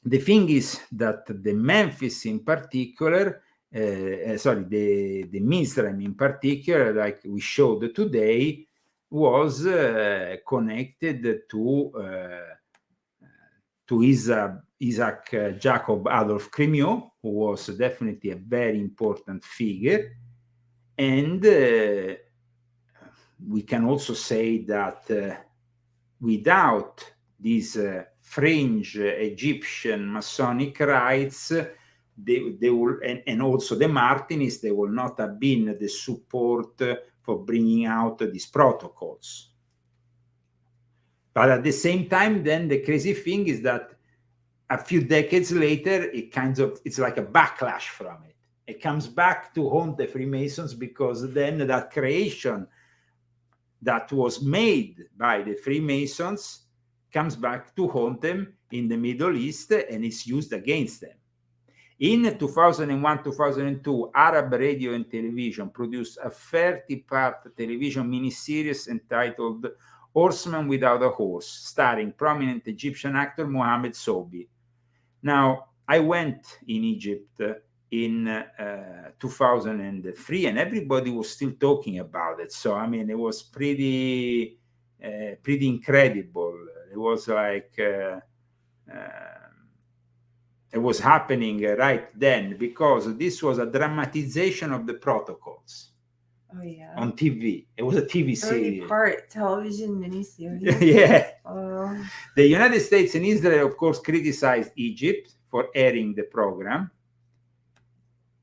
Speaker 1: the thing is that the Memphis in particular, the Mizraim in particular, like we showed today, was connected to Isaac Jacob Adolf Crémieux, who was definitely a very important figure. And we can also say that without these fringe Egyptian Masonic rites, they will, and also the Martinists, they will not have been the support for bringing out these protocols. But at the same time, then the crazy thing is that a few decades later, it's like a backlash from it. It comes back to haunt the Freemasons, because then that creation that was made by the Freemasons comes back to haunt them in the Middle East, and it's used against them. In 2001-2002, Arab Radio and Television produced a 30-part television miniseries entitled Horseman Without a Horse, starring prominent Egyptian actor Mohammed Sobi. Now, I went in Egypt in 2003, and everybody was still talking about it. So, I mean, it was pretty incredible. It was like it was happening right then, because this was a dramatization of the protocols.
Speaker 2: Oh yeah.
Speaker 1: On TV. It was a TV series.
Speaker 2: 30-part television miniseries.
Speaker 1: Yeah.
Speaker 2: Oh.
Speaker 1: The United States and Israel, of course, criticized Egypt for airing the program.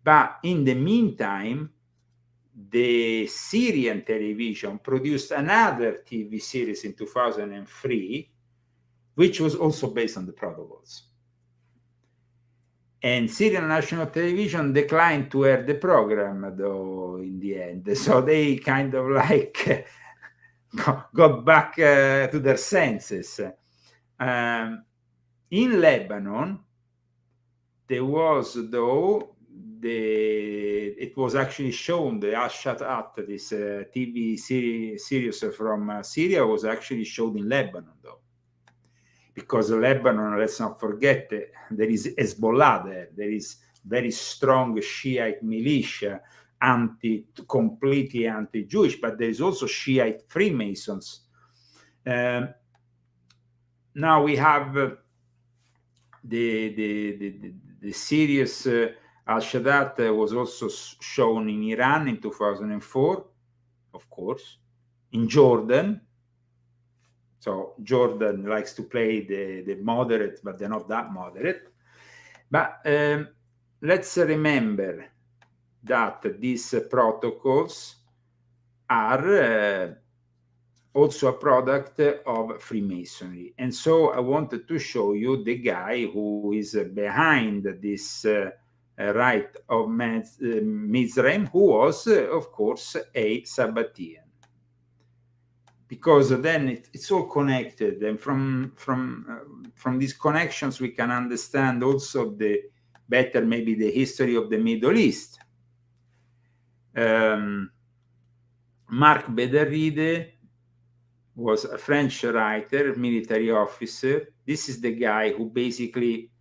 Speaker 1: But in the meantime, the Syrian television produced another TV series in 2003, which was also based on the protocols. And Syrian national television declined to air the program, though, in the end. So they kind of like got back to their senses. In Lebanon, there was, though, it was actually shown, the Al-Shatat, this TV series from Syria, was actually shown in Lebanon, though. Because Lebanon, let's not forget, there is Hezbollah there. There is very strong Shiite militia, completely anti-Jewish, but there is also Shiite Freemasons. Now we have the series Al-Shadat was also shown in Iran in 2004, of course, in Jordan. So Jordan likes to play the moderate, but they're not that moderate. But let's remember that these protocols are also a product of Freemasonry. And so I wanted to show you the guy who is behind this rite of Mizraim, who was, of course, a Sabbatian. Because then it's all connected, and from these connections we can understand also better maybe the history of the Middle East. Marc Bederride was a French writer, military officer. This is the guy who basically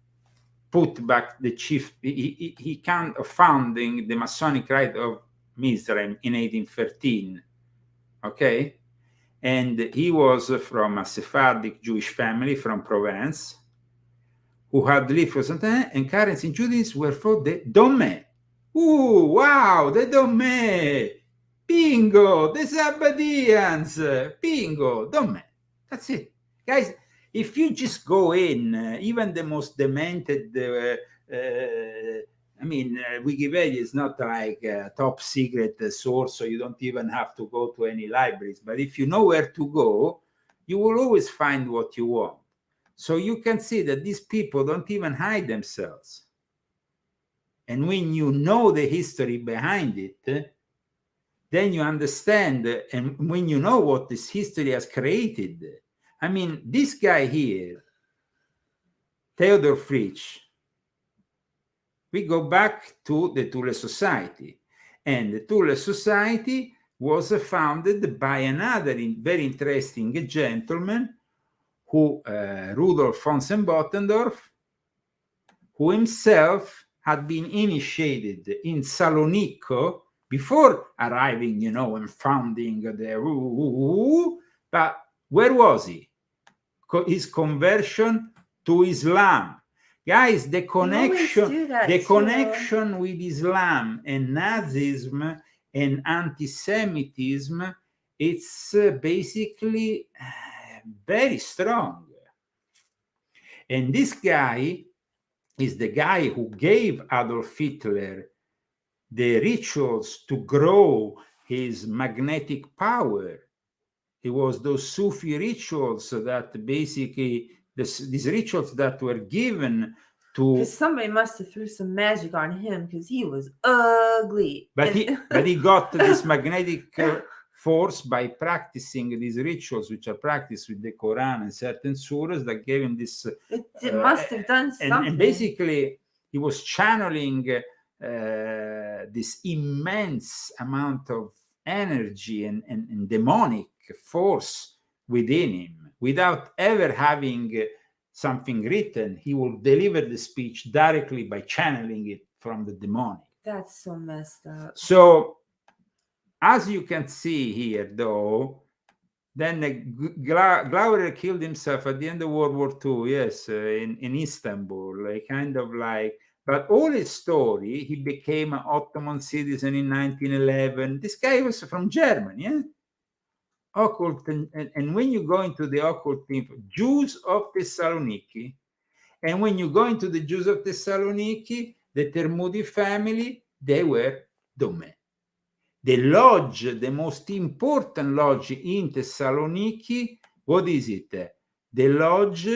Speaker 1: put back the chief. He kind of founding the Masonic Rite of Mizraim in 1813. Okay. And he was from a Sephardic Jewish family from Provence, who had lived for some time, and currency in Judaism were for the Dome. Ooh, wow, the Dome! Bingo! The Sabbatians! Bingo! Dome! That's it. Guys, if you just go in, even the most demented, Wikipedia is not like a top secret source, so you don't even have to go to any libraries. But if you know where to go, you will always find what you want. So you can see that these people don't even hide themselves. And when you know the history behind it, then you understand, and when you know what this history has created. I mean, this guy here, Theodor Fritsch, we go back to the Thule Society. And the Thule Society was founded by another very interesting gentleman, who Rudolf von Sembotendorf, who himself had been initiated in Salonico before arriving, and founding the... But where was he? His conversion to Islam. Guys, the connection with Islam and Nazism and anti-Semitism, it's basically very strong. And this guy is the guy who gave Adolf Hitler the rituals to grow his magnetic power. It was those Sufi rituals that basically, these rituals that were given to...
Speaker 2: Because somebody must have threw some magic on him, because he was ugly.
Speaker 1: But he got this magnetic force by practicing these rituals, which are practiced with the Quran and certain surahs, that gave him this...
Speaker 2: It must have done something.
Speaker 1: And basically, he was channeling this immense amount of energy and demonic force within him without ever having something written. He will deliver the speech directly by channeling it from the demonic.
Speaker 2: That's so messed up.
Speaker 1: So, as you can see here, though, then Glauber killed himself at the end of World War II, yes, in Istanbul, kind of like, but all his story, he became an Ottoman citizen in 1911. This guy was from Germany, yeah? Occult, and when you go into the occult info, Jews of Thessaloniki, and when you go into the Jews of Thessaloniki, the Termudi family, they were Dome. The lodge, the most important lodge in Thessaloniki, what is it? The lodge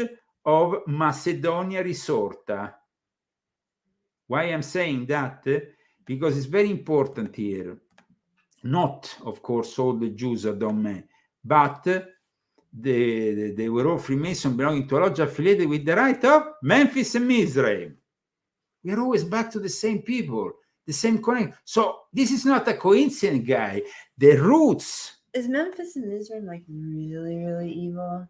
Speaker 1: of Macedonia Risorta. Why I'm saying that? Because it's very important here. Not, of course, all the Jews are Dome, but they were all Freemason belonging to a lodge affiliated with the right of Memphis and Mizraim. We are always back to the same people, the same connection. So this is not a coincidence, guy. The roots.
Speaker 2: Is Memphis and Mizraim like really, really evil?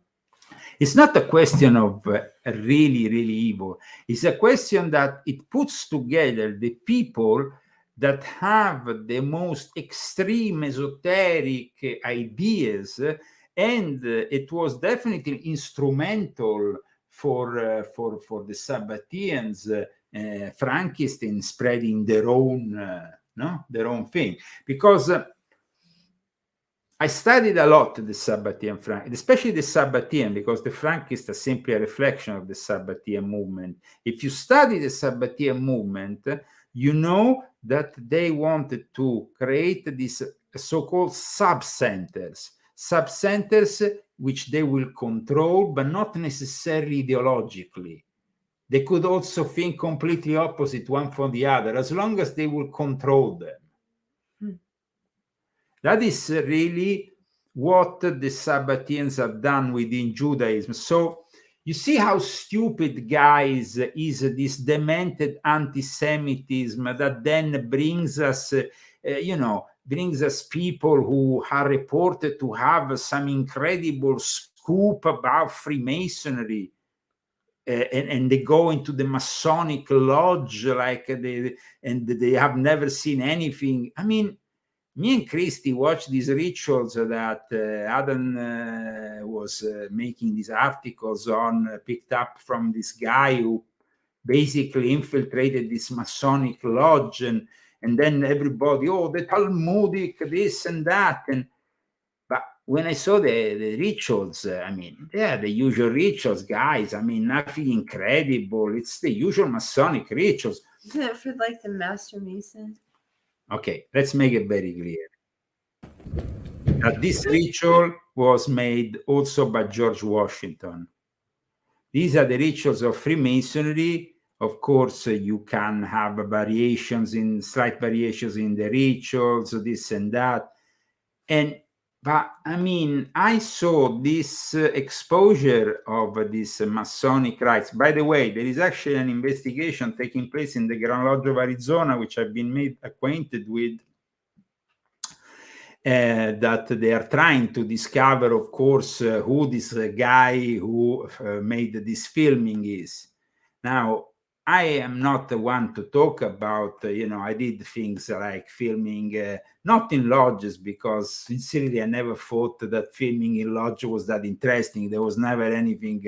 Speaker 1: It's not a question of really, really evil. It's a question that it puts together the people that have the most extreme esoteric ideas, and it was definitely instrumental for the Sabbateans, Frankists, in spreading their own thing. Because I studied a lot the Sabbatean Frank, especially the Sabbatean, because the Frankists are simply a reflection of the Sabbatean movement. If you study the Sabbatean movement, you know that they wanted to create these so-called sub-centers which they will control, but not necessarily ideologically. They could also think completely opposite one from the other, as long as they will control them. That is really what the Sabbateans have done within Judaism. So you see how stupid, guys, is this demented anti-Semitism that then brings us, brings us people who are reported to have some incredible scoop about Freemasonry. And they go into the Masonic lodge and they have never seen anything. I mean, me and Christy watched these rituals that Adam was making these articles on, picked up from this guy who basically infiltrated this Masonic lodge, and then everybody, the Talmudic, this and that. But when I saw the rituals, I mean, yeah, the usual rituals, guys. I mean, nothing incredible. It's the usual Masonic rituals.
Speaker 2: Isn't it for like the Master Mason?
Speaker 1: Okay, let's make it very clear that this ritual was made also by George Washington. These are the rituals of Freemasonry. Of course, you can have slight variations in the rituals, this and that. But I mean, I saw this exposure of these Masonic rites. By the way, there is actually an investigation taking place in the Grand Lodge of Arizona, which I've been made acquainted with, that they are trying to discover, of course, who this guy who made this filming is. Now, I am not the one to talk about, I did things like filming, not in lodges, because sincerely, I never thought that filming in lodge was that interesting. There was never anything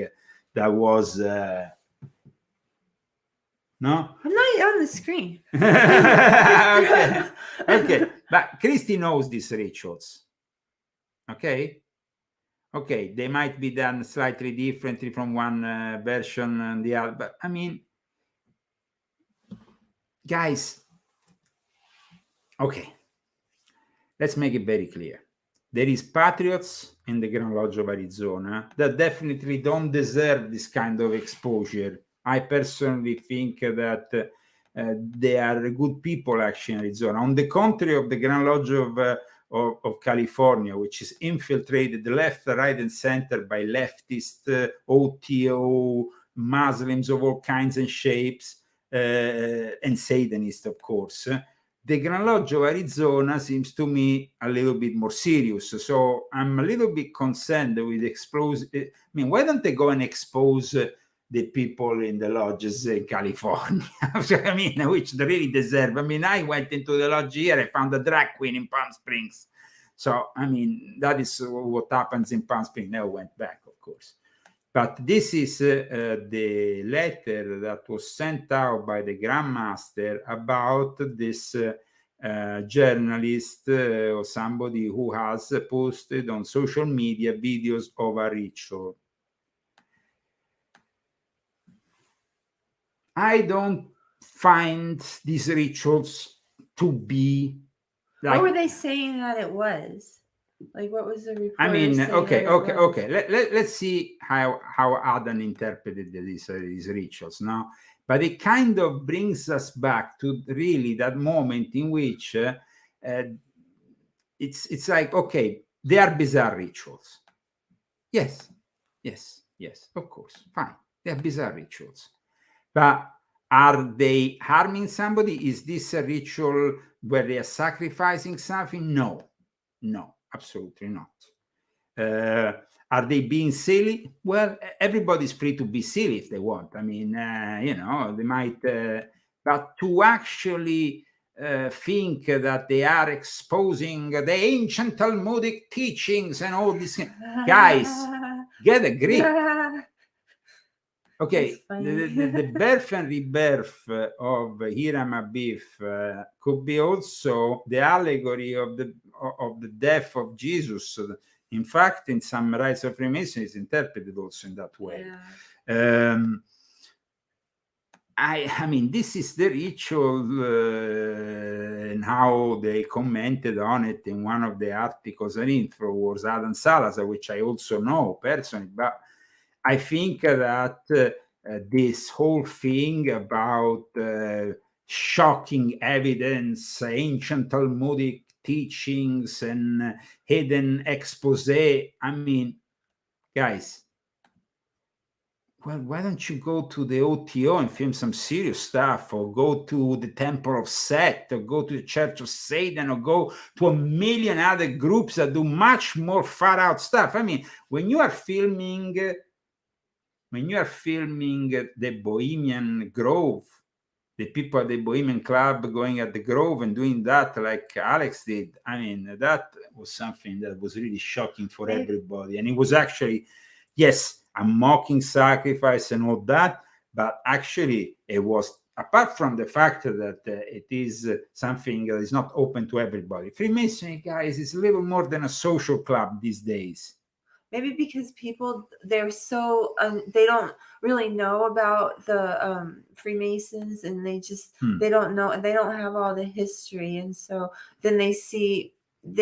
Speaker 1: that was, no?
Speaker 2: I'm not on the screen.
Speaker 1: Okay. But Christy knows these rituals. Okay, they might be done slightly differently from one version and the other, but I mean, guys, okay, let's make it very clear. There is patriots in the Grand Lodge of Arizona that definitely don't deserve this kind of exposure. I personally think that they are good people actually in Arizona. On the contrary of the Grand Lodge of California, which is infiltrated left, right, and center by leftist, OTO, Muslims of all kinds and shapes. and Satanist, of course. The Grand Lodge of Arizona seems to me a little bit more serious. So I'm a little bit concerned with I mean, why don't they go and expose the people in the lodges in California? I mean, which they really deserve. I mean, I went into the lodge here, I found a drag queen in Palm Springs. So, I mean, that is what happens in Palm Springs. Never went back, of course. But this is the letter that was sent out by the Grand Master about this journalist or somebody who has posted on social media videos of a ritual. I don't find these rituals to be like...
Speaker 2: What were they saying that it was? Like, what was the report?
Speaker 1: I mean, okay. Let's see how Adam interpreted these rituals now. But it kind of brings us back to really that moment in which it's like, okay, they are bizarre rituals. Yes, of course, fine. They are bizarre rituals. But are they harming somebody? Is this a ritual where they are sacrificing something? No, absolutely not. Are they being silly? Well, everybody's free to be silly if they want. I mean, they might, but to actually think that they are exposing the ancient Talmudic teachings and all this, guys, get a grip. Okay, the birth and rebirth of Hiram Abiff could be also the allegory of the death of Jesus. In fact, in some rites of Freemasonry, it's interpreted also in that way. Yeah. I mean, this is the ritual and how they commented on it in one of the articles on InfoWars, Adam Salazar, which I also know personally, but I think that this whole thing about shocking evidence, ancient Talmudic teachings, and hidden expose, I mean, guys, well, why don't you go to the OTO and film some serious stuff, or go to the Temple of Set, or go to the Church of Satan, or go to a million other groups that do much more far out stuff. I mean, when you are filming the Bohemian Grove, the people at the Bohemian Club going at the Grove and doing that like Alex did, I mean, that was something that was really shocking for everybody. And it was actually, yes, a mocking sacrifice and all that, but actually it was, apart from the fact that it is something that is not open to everybody. Freemasonry, guys, is a little more than a social club these days.
Speaker 2: Maybe because people, they're so, they don't really know about the Freemasons, and they just, they don't know, they don't have all the history. And so then they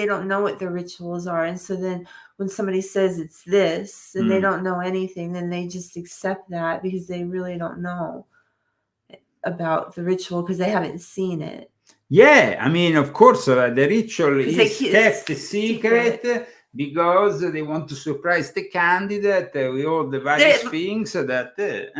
Speaker 2: don't know what the rituals are. And so then when somebody says it's this, and they don't know anything, then they just accept that because they really don't know about the ritual because they haven't seen it.
Speaker 1: Yeah, I mean, of course, the ritual is kept secret. Because they want to surprise the candidate with all the various things that it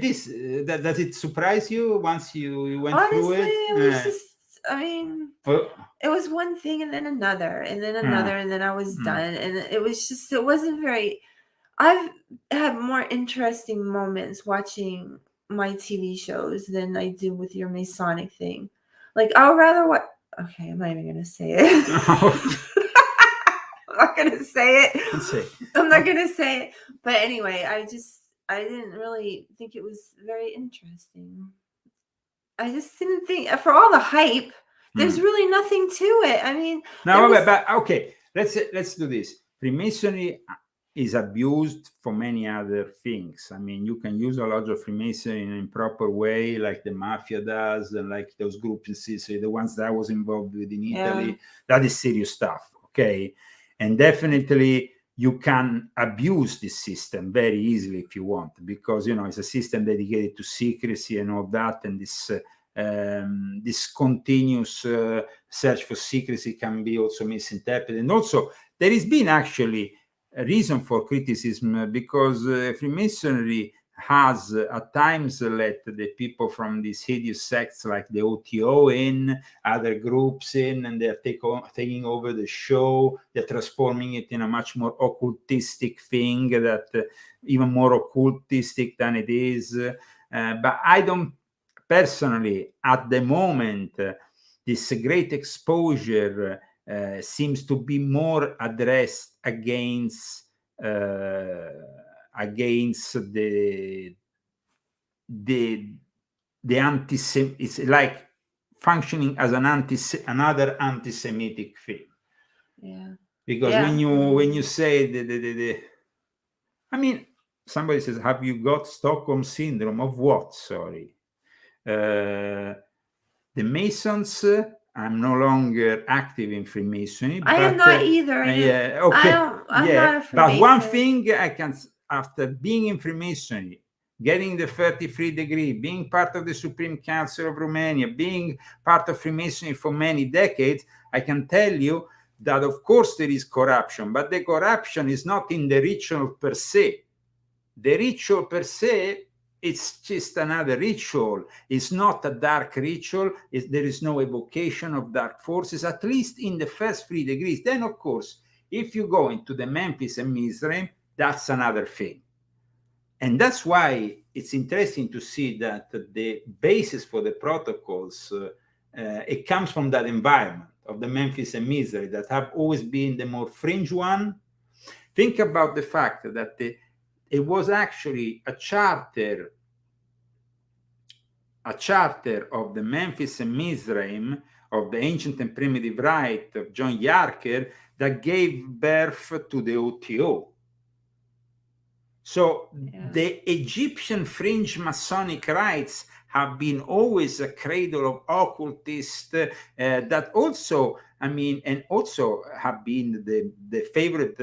Speaker 1: is. Does it surprise you once you went through it?
Speaker 2: It was just, I mean, it was one thing and then another and then another, and then I was done. And it was just, it wasn't very, I've had more interesting moments watching my TV shows than I do with your Masonic thing. Like, I would rather watch. Okay, I'm not even going to say it. I'm not going to say it. I'm not going to say it. But anyway, I didn't really think it was very interesting. I just didn't think, for all the hype, there's really nothing to it. I mean.
Speaker 1: No, but okay, let's do this. Freemasonry is abused for many other things. I mean, you can use a lot of Freemasonry in an improper way, like the mafia does, and like those groups in Sicily, the ones that I was involved with in Italy. Yeah. That is serious stuff, okay? And definitely you can abuse this system very easily if you want, because, you know, it's a system dedicated to secrecy and all that, and this continuous search for secrecy can be also misinterpreted. And also, there has been actually a reason for criticism, because Freemasonry has at times let the people from these hideous sects like the OTO in, other groups in, and they're taking over the show. They're transforming it in a much more occultistic thing, that even more occultistic than it is. But I don't personally, at the moment, this great exposure seems to be more addressed against the it's like functioning as another anti-Semitic thing.
Speaker 2: Yeah.
Speaker 1: Because when you say I mean, somebody says, have you got Stockholm syndrome? Of what? Sorry. The Masons, I'm no longer active in Freemasonry.
Speaker 2: I am not either.
Speaker 1: Yeah, okay.
Speaker 2: I'm not a Freemason.
Speaker 1: But one thing I can, after being in Freemasonry, getting the 33 degree, being part of the Supreme Council of Romania, being part of Freemasonry for many decades, I can tell you that of course there is corruption, but the corruption is not in the ritual per se. The ritual per se, it's just another ritual. It's not a dark ritual. There is no evocation of dark forces, at least in the first 3 degrees. Then, of course, if you go into the Memphis and Mizraim, that's another thing. And that's why it's interesting to see that the basis for the protocols, it comes from that environment of the Memphis and Mizraim that have always been the more fringe one. Think about the fact that it was actually a charter of the Memphis and Mizraim, of the ancient and primitive rite of John Yarker, that gave birth to the OTO. So the Egyptian fringe Masonic rites have been always a cradle of occultists that also, I mean, and also have been the favorite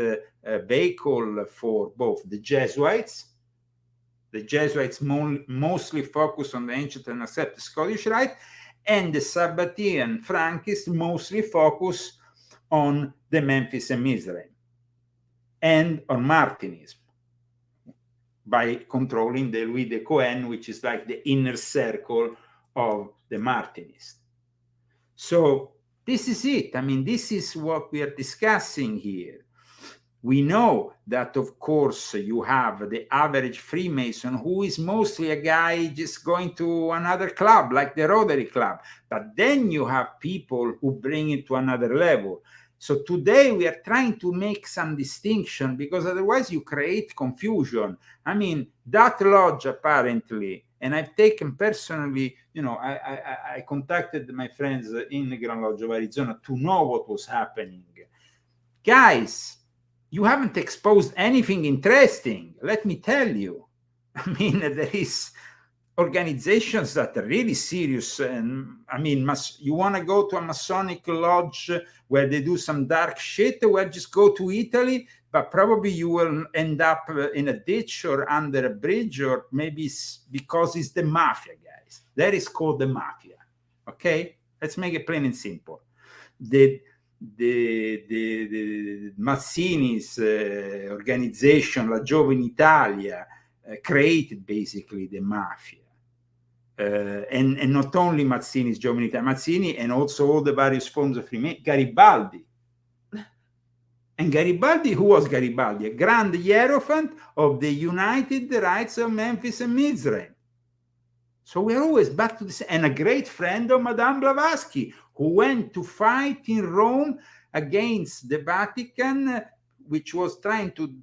Speaker 1: vehicle for both the Jesuits. The Jesuits mostly focus on the ancient and accepted Scottish rite, and the Sabbatean Frankists mostly focus on the Memphis and Mizraim and on Martinism, by controlling the Louis de Cohen, which is like the inner circle of the Martinists. So this is it. I mean, this is what we are discussing here. We know that, of course, you have the average Freemason who is mostly a guy just going to another club, like the Rotary Club. But then you have people who bring it to another level. So today we are trying to make some distinction, because otherwise you create confusion. I mean, that lodge apparently, and I've taken personally, you know, I contacted my friends in the Grand Lodge of Arizona to know what was happening. Guys, you haven't exposed anything interesting, let me tell you. I mean, there is organizations that are really serious, and I mean, you want to go to a Masonic lodge where they do some dark shit, well, just go to Italy, but probably you will end up in a ditch or under a bridge, or maybe it's because it's the mafia, guys. That is called the mafia. Okay, let's make it plain and simple. The Mazzini's organization, La Giovane Italia, created basically the mafia. And not only Mazzini's Giovane Italia, Mazzini, and also all the various forms of Freemason, Garibaldi. And Garibaldi, who was Garibaldi? A grand hierophant of the United Rites of Memphis and Mizraim. So we're always back to this, and a great friend of Madame Blavatsky, who went to fight in Rome against the Vatican, which was trying to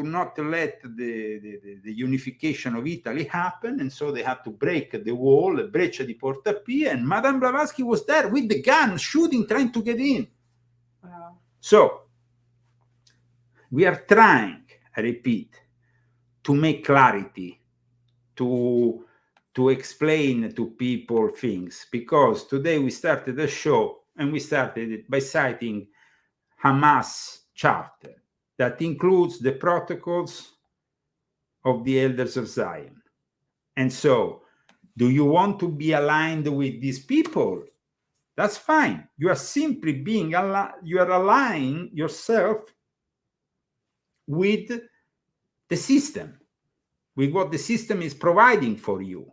Speaker 1: not let the unification of Italy happen, and so they had to break the wall, the Breccia di Porta Pia, and Madame Blavatsky was there with the gun, shooting, trying to get in.
Speaker 2: Wow.
Speaker 1: So we are trying, I repeat, to make clarity, to explain to people things, because today we started the show, and we started it by citing Hamas charter that includes the protocols of the elders of Zion. And so, do you want to be aligned with these people? That's fine. You are simply you are aligning yourself with the system. with what the system is providing for you.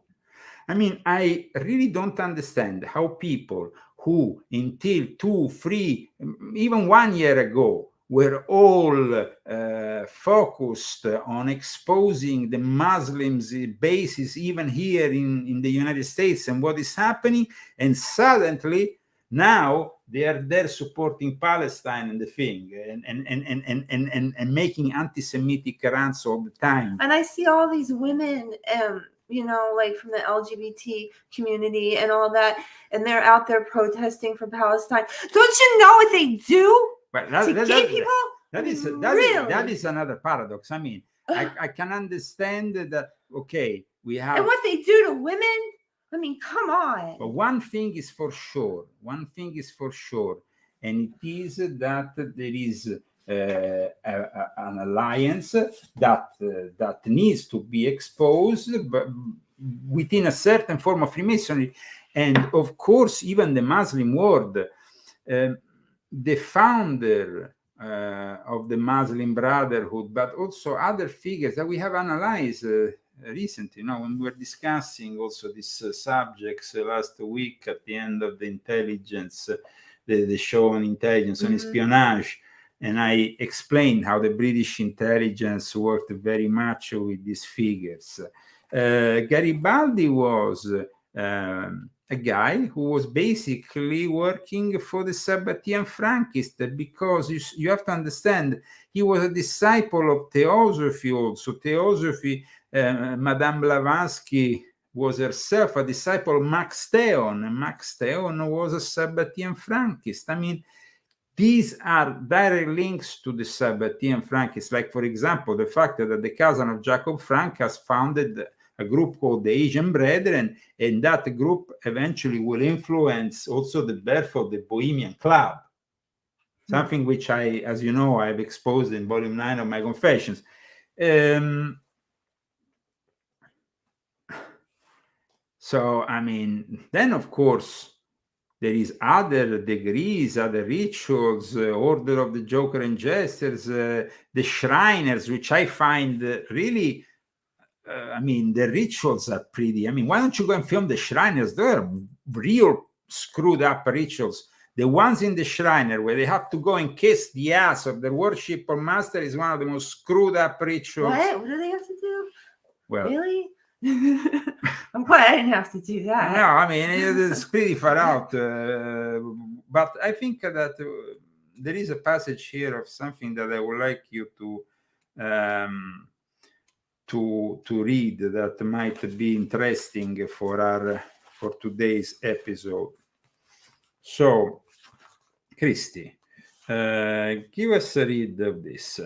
Speaker 1: I mean, I really don't understand how people who until 2, 3, even 1 year ago were all focused on exposing the Muslims' bases, even here in the United States, and what is happening, and suddenly now they are there supporting Palestine and the thing, and making anti-Semitic rants all the time.
Speaker 2: And I see all these women, you know, like from the LGBT community and all that, and they're out there protesting for Palestine. Don't you know what they do to gay people?
Speaker 1: That is another paradox. I mean, I can understand that, okay, we have...
Speaker 2: And what they do to women? I mean, come on.
Speaker 1: But one thing is for sure, and it is that there is an alliance that needs to be exposed, but within a certain form of Freemasonry. And of course, even the Muslim world, the founder of the Muslim Brotherhood, but also other figures that we have analyzed recently, when we were discussing also these subjects last week at the end of the intelligence, the show on intelligence, on espionage, and I explained how the British intelligence worked very much with these figures. Garibaldi was a guy who was basically working for the Sabbatean Frankists, because you have to understand, he was a disciple of Theosophy also. Theosophy, Madame Blavatsky was herself a disciple of Max Theon, and Max Theon was a Sabbatean Frankist. I mean, these are direct links to the Sabbatean Frankists. Like, for example, the fact that the cousin of Jacob Frank has founded a group called the Asian Brethren, and that group eventually will influence also the birth of the Bohemian Club, something which I, as you know, I've exposed in volume 9 of my Confessions. So, I mean, then of course, there is other degrees, other rituals, Order of the Joker and Jesters, the Shriners, which I find really, I mean, the rituals are pretty. I mean, why don't you go and film the Shriners? They're real screwed up rituals. The ones in the Shriner where they have to go and kiss the ass of the worshipper master is one of the most screwed up rituals.
Speaker 2: What do they have to do?
Speaker 1: Well,
Speaker 2: really? I'm glad I didn't have to do that.
Speaker 1: No, I mean, it's pretty far out. But I think that there is a passage here of something that I would like you to read that might be interesting for today's episode. So, Christy, give us a read of this.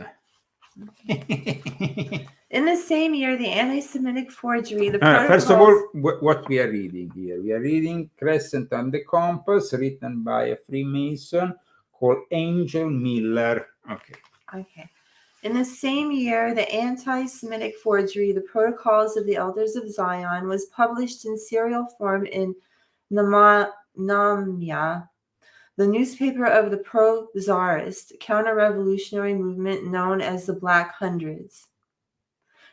Speaker 2: In the same year, the anti-Semitic forgery, the
Speaker 1: first of all, what we are reading here. We are reading Crescent and the Compass, written by a Freemason called Angel Miller. Okay.
Speaker 2: In the same year, the anti-Semitic forgery, the Protocols of the Elders of Zion, was published in serial form in Namya, the newspaper of the pro-Tsarist counter-revolutionary movement known as the Black Hundreds.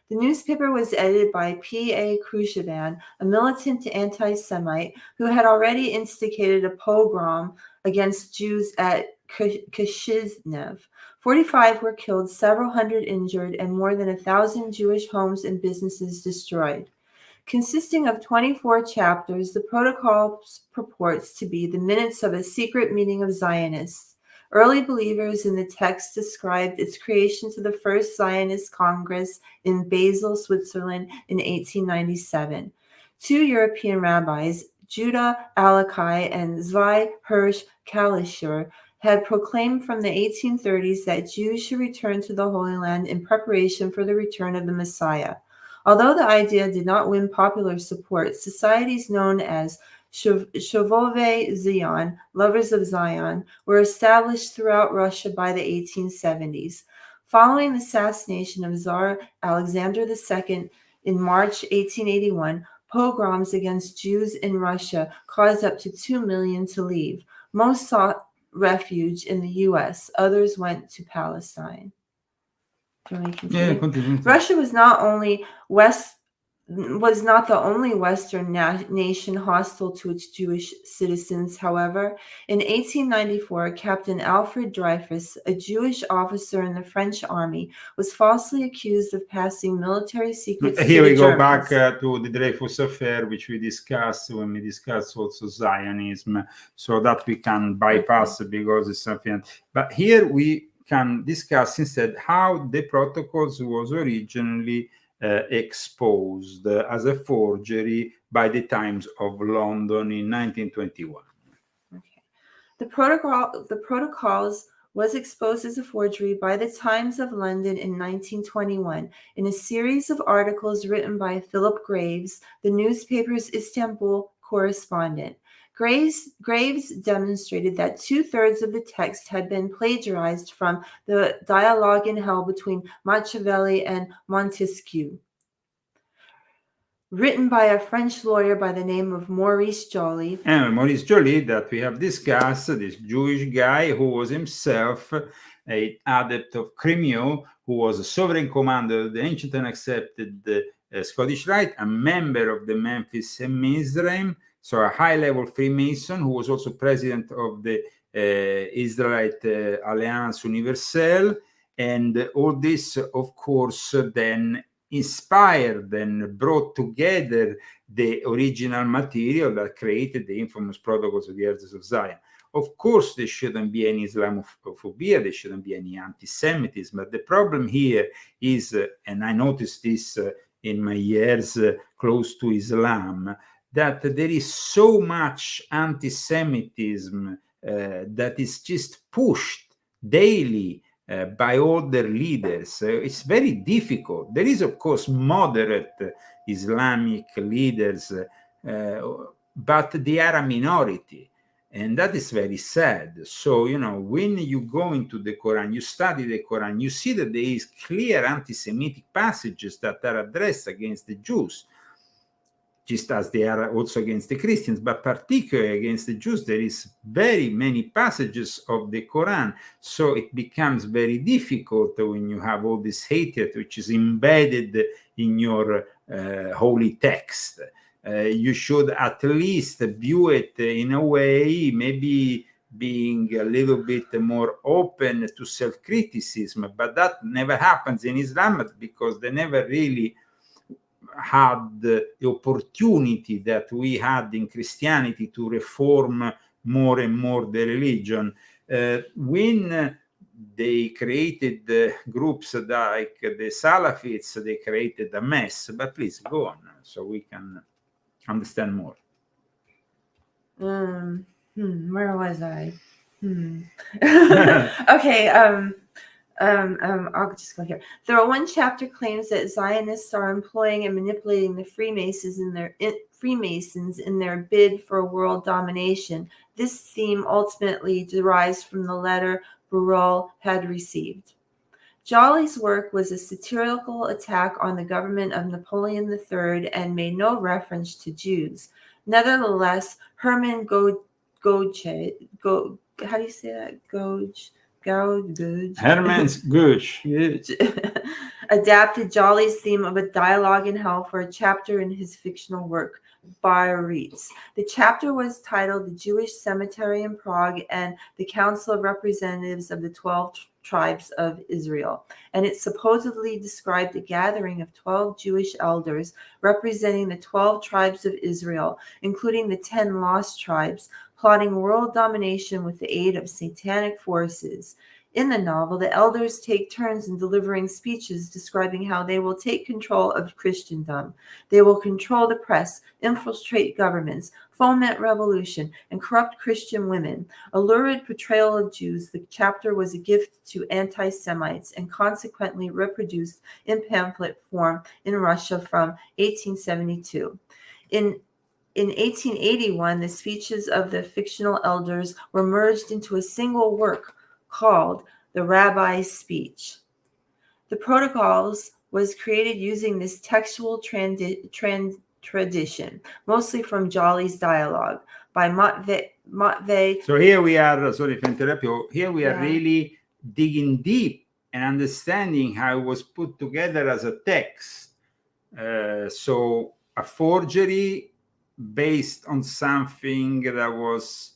Speaker 2: The newspaper was edited by P.A. Khrushchevan, a militant anti-Semite who had already instigated a pogrom against Jews at Kishinev. 45 were killed, several hundred injured, and more than 1,000 Jewish homes and businesses destroyed. Consisting of 24 chapters, the protocol purports to be the minutes of a secret meeting of Zionists. Early believers in the text described its creation to the First Zionist Congress in Basel, Switzerland in 1897. Two European rabbis, Judah Alakai and Zvi Hirsch Kalischer, had proclaimed from the 1830s that Jews should return to the Holy Land in preparation for the return of the Messiah. Although the idea did not win popular support, societies known as Shovovei Zion, Lovers of Zion, were established throughout Russia by the 1870s. Following the assassination of Tsar Alexander II in March 1881, pogroms against Jews in Russia caused up to 2 million to leave. Most sought refuge in the U.S., others went to Palestine. Do you want me to continue?
Speaker 1: Yeah, continue.
Speaker 2: Russia was not the only Western nation hostile to its Jewish citizens. However, in 1894, Captain Alfred Dreyfus, a Jewish officer in the French army, was falsely accused of passing military secrets
Speaker 1: Here
Speaker 2: to
Speaker 1: we
Speaker 2: the
Speaker 1: go
Speaker 2: Germans.
Speaker 1: back to the Dreyfus affair, which we discussed when we discussed also Zionism, so that we can bypass because it's something. But here we can discuss instead how the protocols was originally exposed as a forgery by the Times of London in 1921.
Speaker 2: Okay. The protocols was exposed as a forgery by the Times of London in 1921 in a series of articles written by Philip Graves, the newspaper's Istanbul correspondent. Graves demonstrated that 2/3 of the text had been plagiarized from the Dialogue in Hell between Machiavelli and Montesquieu, written by a French lawyer by the name of Maurice Joly.
Speaker 1: And Maurice Joly, that we have discussed, this Jewish guy who was himself an adept of Crimeo, who was a sovereign commander of the ancient and accepted Scottish Rite, a member of the Memphis Mizraim, so a high-level Freemason, who was also president of the Israelite Alliance Universelle. And all this, of course, then inspired and brought together the original material that created the infamous protocols of the Elders of Zion. Of course, there shouldn't be any Islamophobia, there shouldn't be any anti-Semitism, but the problem here is, and I noticed this in my years close to Islam, that there is so much anti-Semitism that is just pushed daily by all their leaders. It's very difficult. There is, of course, moderate Islamic leaders, but they are a minority. And that is very sad. So, when you go into the Quran, you study the Quran, you see that there is clear anti-Semitic passages that are addressed against the Jews, just as they are also against the Christians, but particularly against the Jews. There is very many passages of the Quran. So it becomes very difficult when you have all this hatred which is embedded in your holy text. You should at least view it in a way, maybe being a little bit more open to self-criticism, but that never happens in Islam because they never really had the opportunity that we had in Christianity to reform more and more the religion. When they created groups like the Salafists, they created a mess. But please go on so we can understand more.
Speaker 2: Where was I? Okay. I'll just go here. The one chapter claims that Zionists are employing and manipulating the Freemasons in their bid for world domination. This theme ultimately derives from the letter Burrell had received. Joly's work was a satirical attack on the government of Napoleon III and made no reference to Jews. Nevertheless, Hermann Goethe, how do you say that?
Speaker 1: Hermann Goethe
Speaker 2: adapted Joly's theme of a dialogue in hell for a chapter in his fictional work, Baritz. The chapter was titled The Jewish Cemetery in Prague and the Council of Representatives of the 12 Tribes of Israel, and it supposedly described a gathering of 12 Jewish elders representing the 12 tribes of Israel, including the 10 lost tribes, plotting world domination with the aid of satanic forces. In the novel, the elders take turns in delivering speeches describing how they will take control of Christendom. They will control the press, infiltrate governments, foment revolution, and corrupt Christian women. A lurid portrayal of Jews, the chapter was a gift to anti-Semites and consequently reproduced in pamphlet form in Russia from 1872. In 1881, the speeches of the fictional elders were merged into a single work called The Rabbi's Speech. The Protocols was created using this textual tradition, mostly from Joly's dialogue, by Matvey.
Speaker 1: So here we are, sorry to interrupt you, here we are really digging deep and understanding how it was put together as a text. So a forgery based on something that was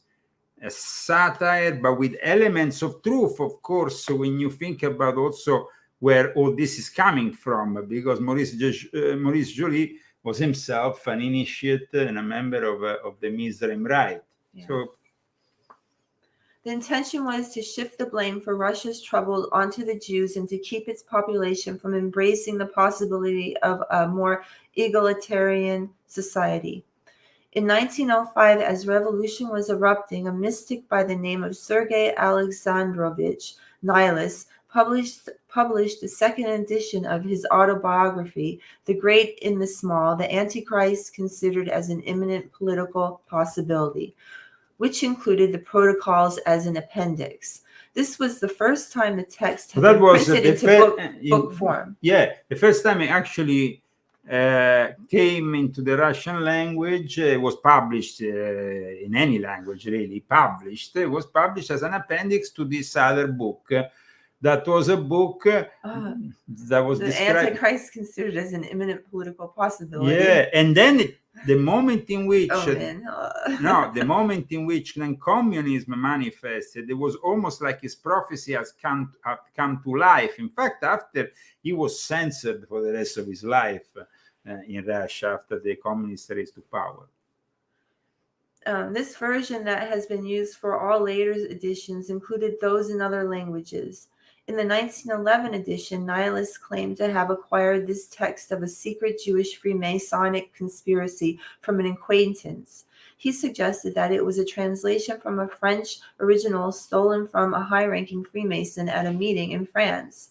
Speaker 1: a satire, but with elements of truth, of course. So when you think about also where all this is coming from, because Maurice Joly was himself an initiate and a member of the Mizraim Rite.
Speaker 2: Yeah.
Speaker 1: So
Speaker 2: the intention was to shift the blame for Russia's trouble onto the Jews and to keep its population from embracing the possibility of a more egalitarian society. In 1905, as revolution was erupting, a mystic by the name of Sergei Alexandrovich Nihilus published the second edition of his autobiography, The Great in the Small, the Antichrist considered as an imminent political possibility, which included the protocols as an appendix. This was the first time the text had been printed into book form.
Speaker 1: Yeah, the first time it actually came into the Russian language. It was published in any language, really, published. It was published as an appendix to this other book. That was a book that was
Speaker 2: the
Speaker 1: described.
Speaker 2: Antichrist considered as an imminent political possibility.
Speaker 1: Yeah, and then the moment in which
Speaker 2: the
Speaker 1: moment in which then communism manifested, it was almost like his prophecy has come to life. In fact, after he was censored for the rest of his life in Russia after the communists raised to power.
Speaker 2: This version that has been used for all later editions included those in other languages. In the 1911 edition, Nihilus claimed to have acquired this text of a secret Jewish Freemasonic conspiracy from an acquaintance. He suggested that it was a translation from a French original stolen from a high-ranking Freemason at a meeting in France.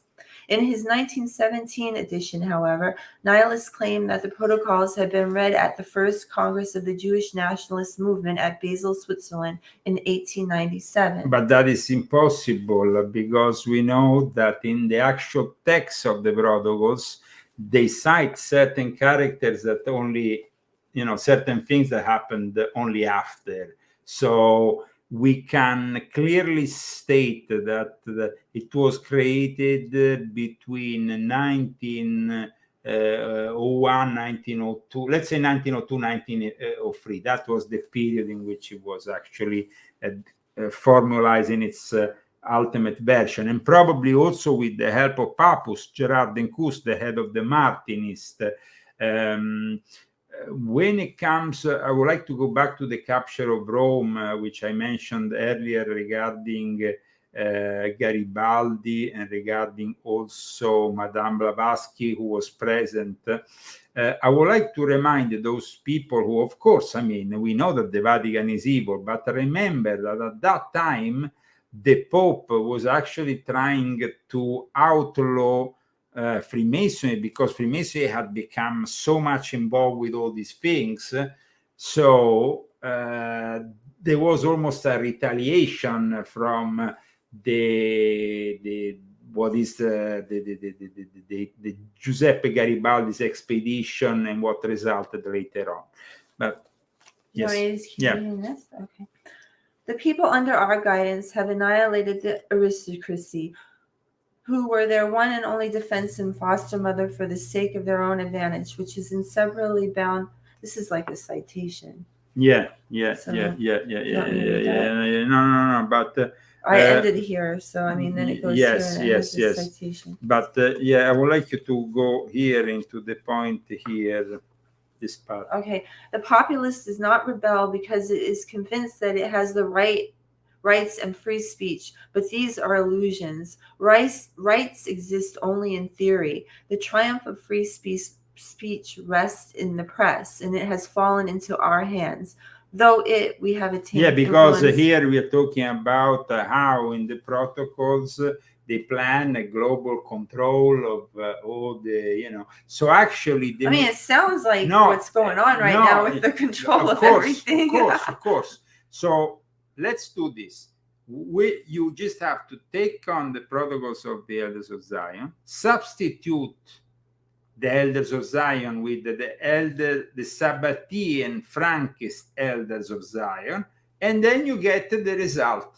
Speaker 2: In his 1917 edition, however, Nihilus claimed that the protocols had been read at the First Congress of the Jewish Nationalist Movement at Basel, Switzerland in 1897.
Speaker 1: But that is impossible, because we know that in the actual text of the protocols, they cite certain characters that only, certain things that happened only after. So we can clearly state that it was created between 1901, 1902, let's say 1902, 1903. That was the period in which it was actually formalizing its ultimate version, and probably also with the help of Papus, Gerard Dencus, the head of the Martinist. When it comes, I would like to go back to the capture of Rome, which I mentioned earlier regarding Garibaldi and regarding also Madame Blavatsky, who was present. I would like to remind those people who, of course, we know that the Vatican is evil, but remember that at that time, the Pope was actually trying to outlaw Freemasonry, because Freemasonry had become so much involved with all these things. So there was almost a retaliation from the Giuseppe Garibaldi's expedition and what resulted later on. But yes,
Speaker 2: Okay. The people under our guidance have annihilated the aristocracy, who were their one and only defense and foster mother for the sake of their own advantage, which is inseparably bound. This is like a citation.
Speaker 1: No. But
Speaker 2: I ended here, so then it goes here. And citation.
Speaker 1: But I would like you to go here into the point here. This part.
Speaker 2: Okay, the populist does not rebel because it is convinced that it has the rights and free speech, but these are illusions. Rights exist only in theory. The triumph of free speech rests in the press, and it has fallen into our hands. Though we have attained.
Speaker 1: Because here we are talking about how in the protocols they plan a global control of all the, So actually,
Speaker 2: it sounds like what's going on right now with the control of everything.
Speaker 1: Of course. So let's do this. You just have to take on the protocols of the Elders of Zion, substitute the Elders of Zion with the Sabbatean Frankist Elders of Zion, and then you get the result.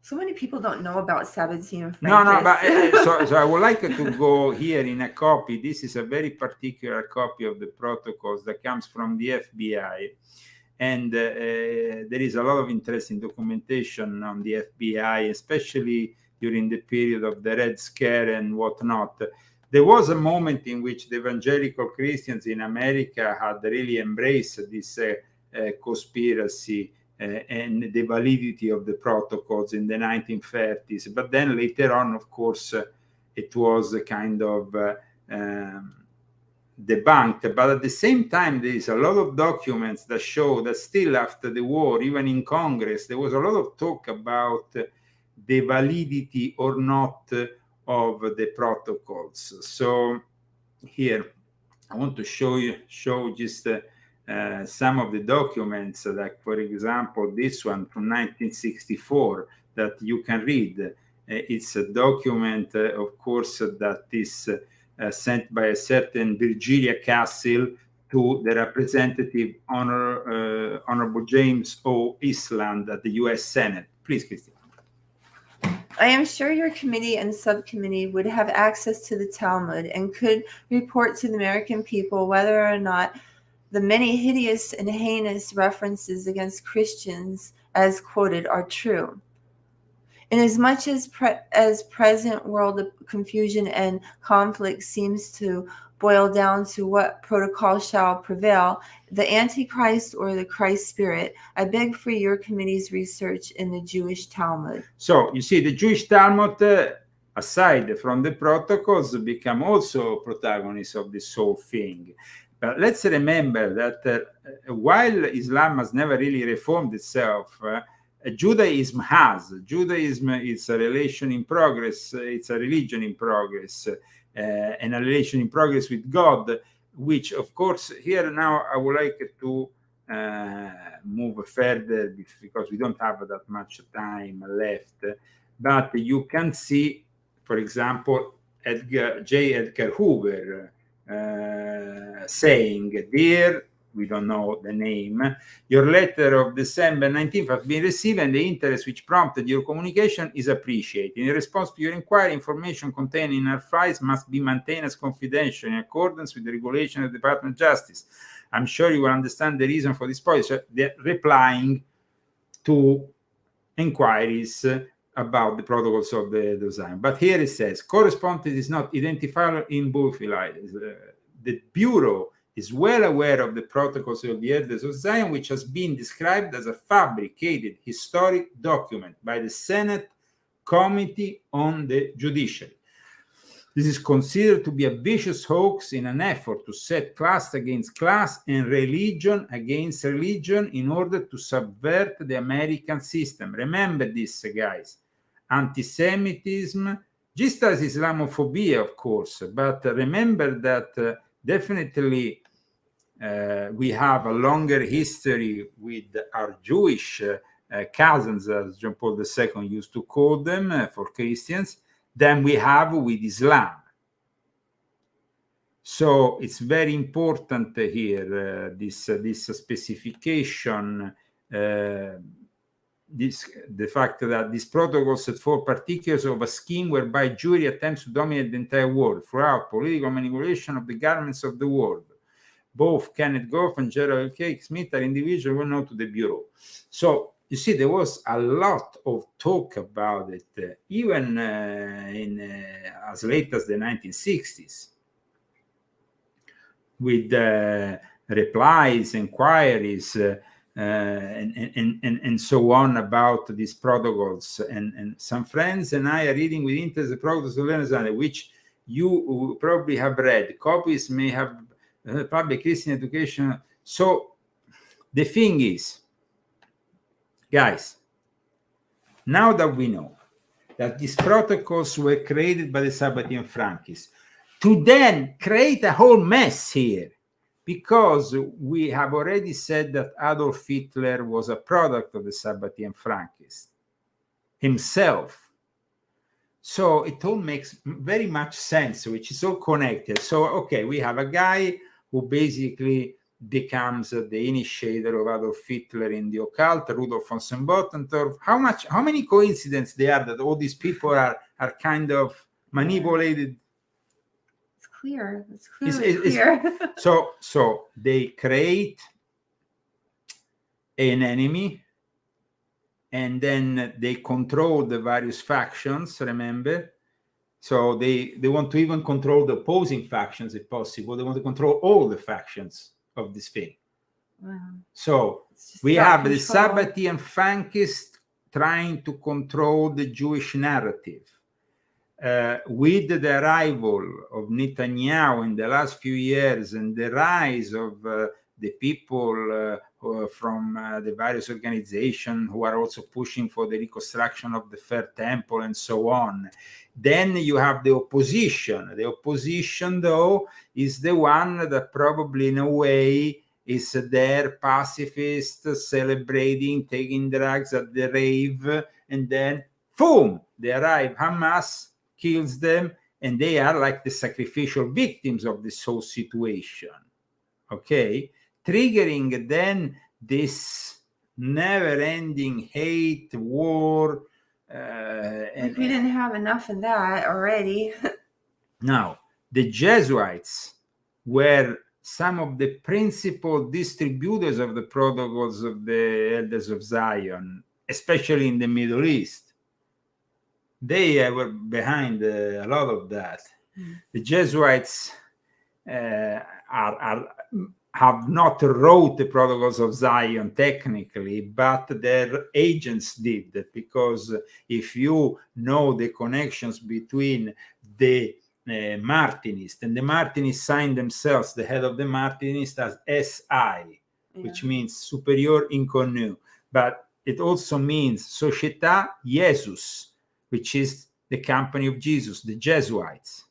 Speaker 2: So many people don't know about Sabbatean
Speaker 1: No,
Speaker 2: Frankist.
Speaker 1: but so I would like to go here in a copy. This is a very particular copy of the protocols that comes from the FBI. And there is a lot of interesting documentation on the FBI, especially during the period of the Red Scare and whatnot. There was a moment in which the evangelical Christians in America had really embraced this conspiracy and the validity of the protocols in the 1930s. But then later on, of course, it was kind of debunked. But at the same time, there is a lot of documents that show that still after the war, even in Congress, there was a lot of talk about the validity or not of the protocols. So here I want to show just some of the documents, like for example this one from 1964 that you can read. It's a document, of course, that is sent by a certain Virginia Castle to the representative Honorable James O. Eastland at the U.S. Senate. Please, Christian.
Speaker 2: I am sure your committee and subcommittee would have access to the Talmud and could report to the American people whether or not the many hideous and heinous references against Christians as quoted are true. Inasmuch as present world confusion and conflict seems to boil down to what protocol shall prevail, the Antichrist or the Christ spirit, I beg for your committee's research in the Jewish Talmud.
Speaker 1: So you see, the Jewish Talmud, aside from the protocols, become also protagonists of this whole thing. But let's remember that while Islam has never really reformed itself, Judaism has. Judaism is a relation in progress. It's a religion in progress, and a relation in progress with God, which, of course, here now I would like to move further because we don't have that much time left. But you can see, for example, J. Edgar Hoover saying, "Dear," we don't know the name, "your letter of December 19th has been received and the interest which prompted your communication is appreciated. In response to your inquiry, information contained in our files must be maintained as confidential in accordance with the regulation of the Department of Justice. I'm sure you will understand the reason for this policy." So they're replying to inquiries about the protocols of the design. But here it says, correspondence is not identifiable in both files. The Bureau is well aware of the protocols of the Elders of Zion, which has been described as a fabricated historic document by the Senate Committee on the Judiciary. This is considered to be a vicious hoax in an effort to set class against class and religion against religion in order to subvert the American system. Remember this, guys. Anti-Semitism, just as Islamophobia, of course, but remember that definitely we have a longer history with our Jewish cousins, as John Paul II used to call them for Christians, than we have with Islam. So it's very important here, this specification, the fact that these protocols set forth particulars of a scheme whereby Jewry attempts to dominate the entire world throughout political manipulation of the governments of the world. Both Kenneth Goff and Gerald K. Smith are individuals well known to the Bureau. So you see, there was a lot of talk about it, even as late as the 1960s, with replies, inquiries, and so on about these protocols. And some friends and I are reading with interest the protocols of Leonard, which you probably have read. Copies may have public Christian education. So the thing is, guys, now that we know that these protocols were created by the Sabbatean Frankists, to then create a whole mess here, because we have already said that Adolf Hitler was a product of the Sabbatean Frankists himself. So it all makes very much sense, which is all connected. So, okay, we have a guy who basically becomes the initiator of Adolf Hitler in the occult, Rudolf von Sembottentorf. How many coincidences there are that all these people are kind of manipulated?
Speaker 2: It's clear. It's clearly clear.
Speaker 1: So they create an enemy, and then they control the various factions, remember? So they want to even control the opposing factions if possible. They want to control all the factions of this thing. Wow. So we have the Sabbatean Frankists trying to control the Jewish narrative. With the arrival of Netanyahu in the last few years and the rise of the people from the various organizations who are also pushing for the reconstruction of the Third Temple and so on, then you have the opposition. The opposition, though, is the one that probably in a way is there, pacifist, celebrating, taking drugs at the rave, and then, boom, they arrive. Hamas kills them, and they are like the sacrificial victims of this whole situation. Okay? Triggering then this never-ending hate, war.
Speaker 2: And we didn't have enough of that already.
Speaker 1: Now, the Jesuits were some of the principal distributors of the protocols of the Elders of Zion, especially in the Middle East. They were behind a lot of that. The Jesuits have not wrote the protocols of Zion technically, but their agents did, because if you know the connections between the Martinists, and the Martinists sign themselves, the head of the Martinists, as SI, which means Superior Inconnu, but it also means Società Jesus, which is the company of Jesus, the Jesuits.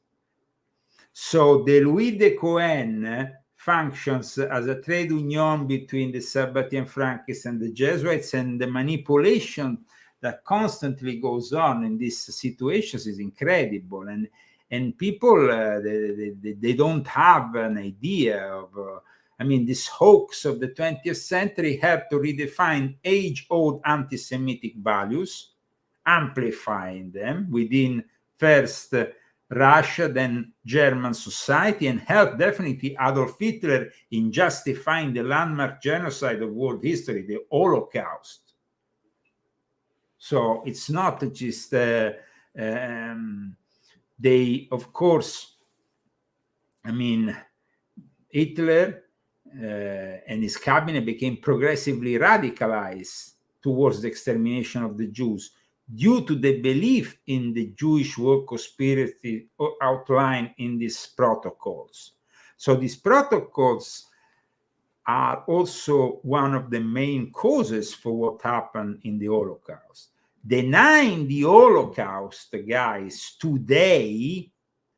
Speaker 1: So the Louis de Cohen functions as a trade union between the Sabbatean Frankists and the Jesuits, and the manipulation that constantly goes on in these situations is incredible. And people, they don't have an idea of, this hoax of the 20th century helped to redefine age-old anti-Semitic values, amplifying them within first Russia, then German society, and helped definitely Adolf Hitler in justifying the landmark genocide of world history, the Holocaust. So it's not just they, of course, Hitler and his cabinet became progressively radicalized towards the extermination of the Jews due to the belief in the Jewish world conspiracy outlined in these protocols. So these protocols are also one of the main causes for what happened in the Holocaust. Denying the Holocaust, guys, today,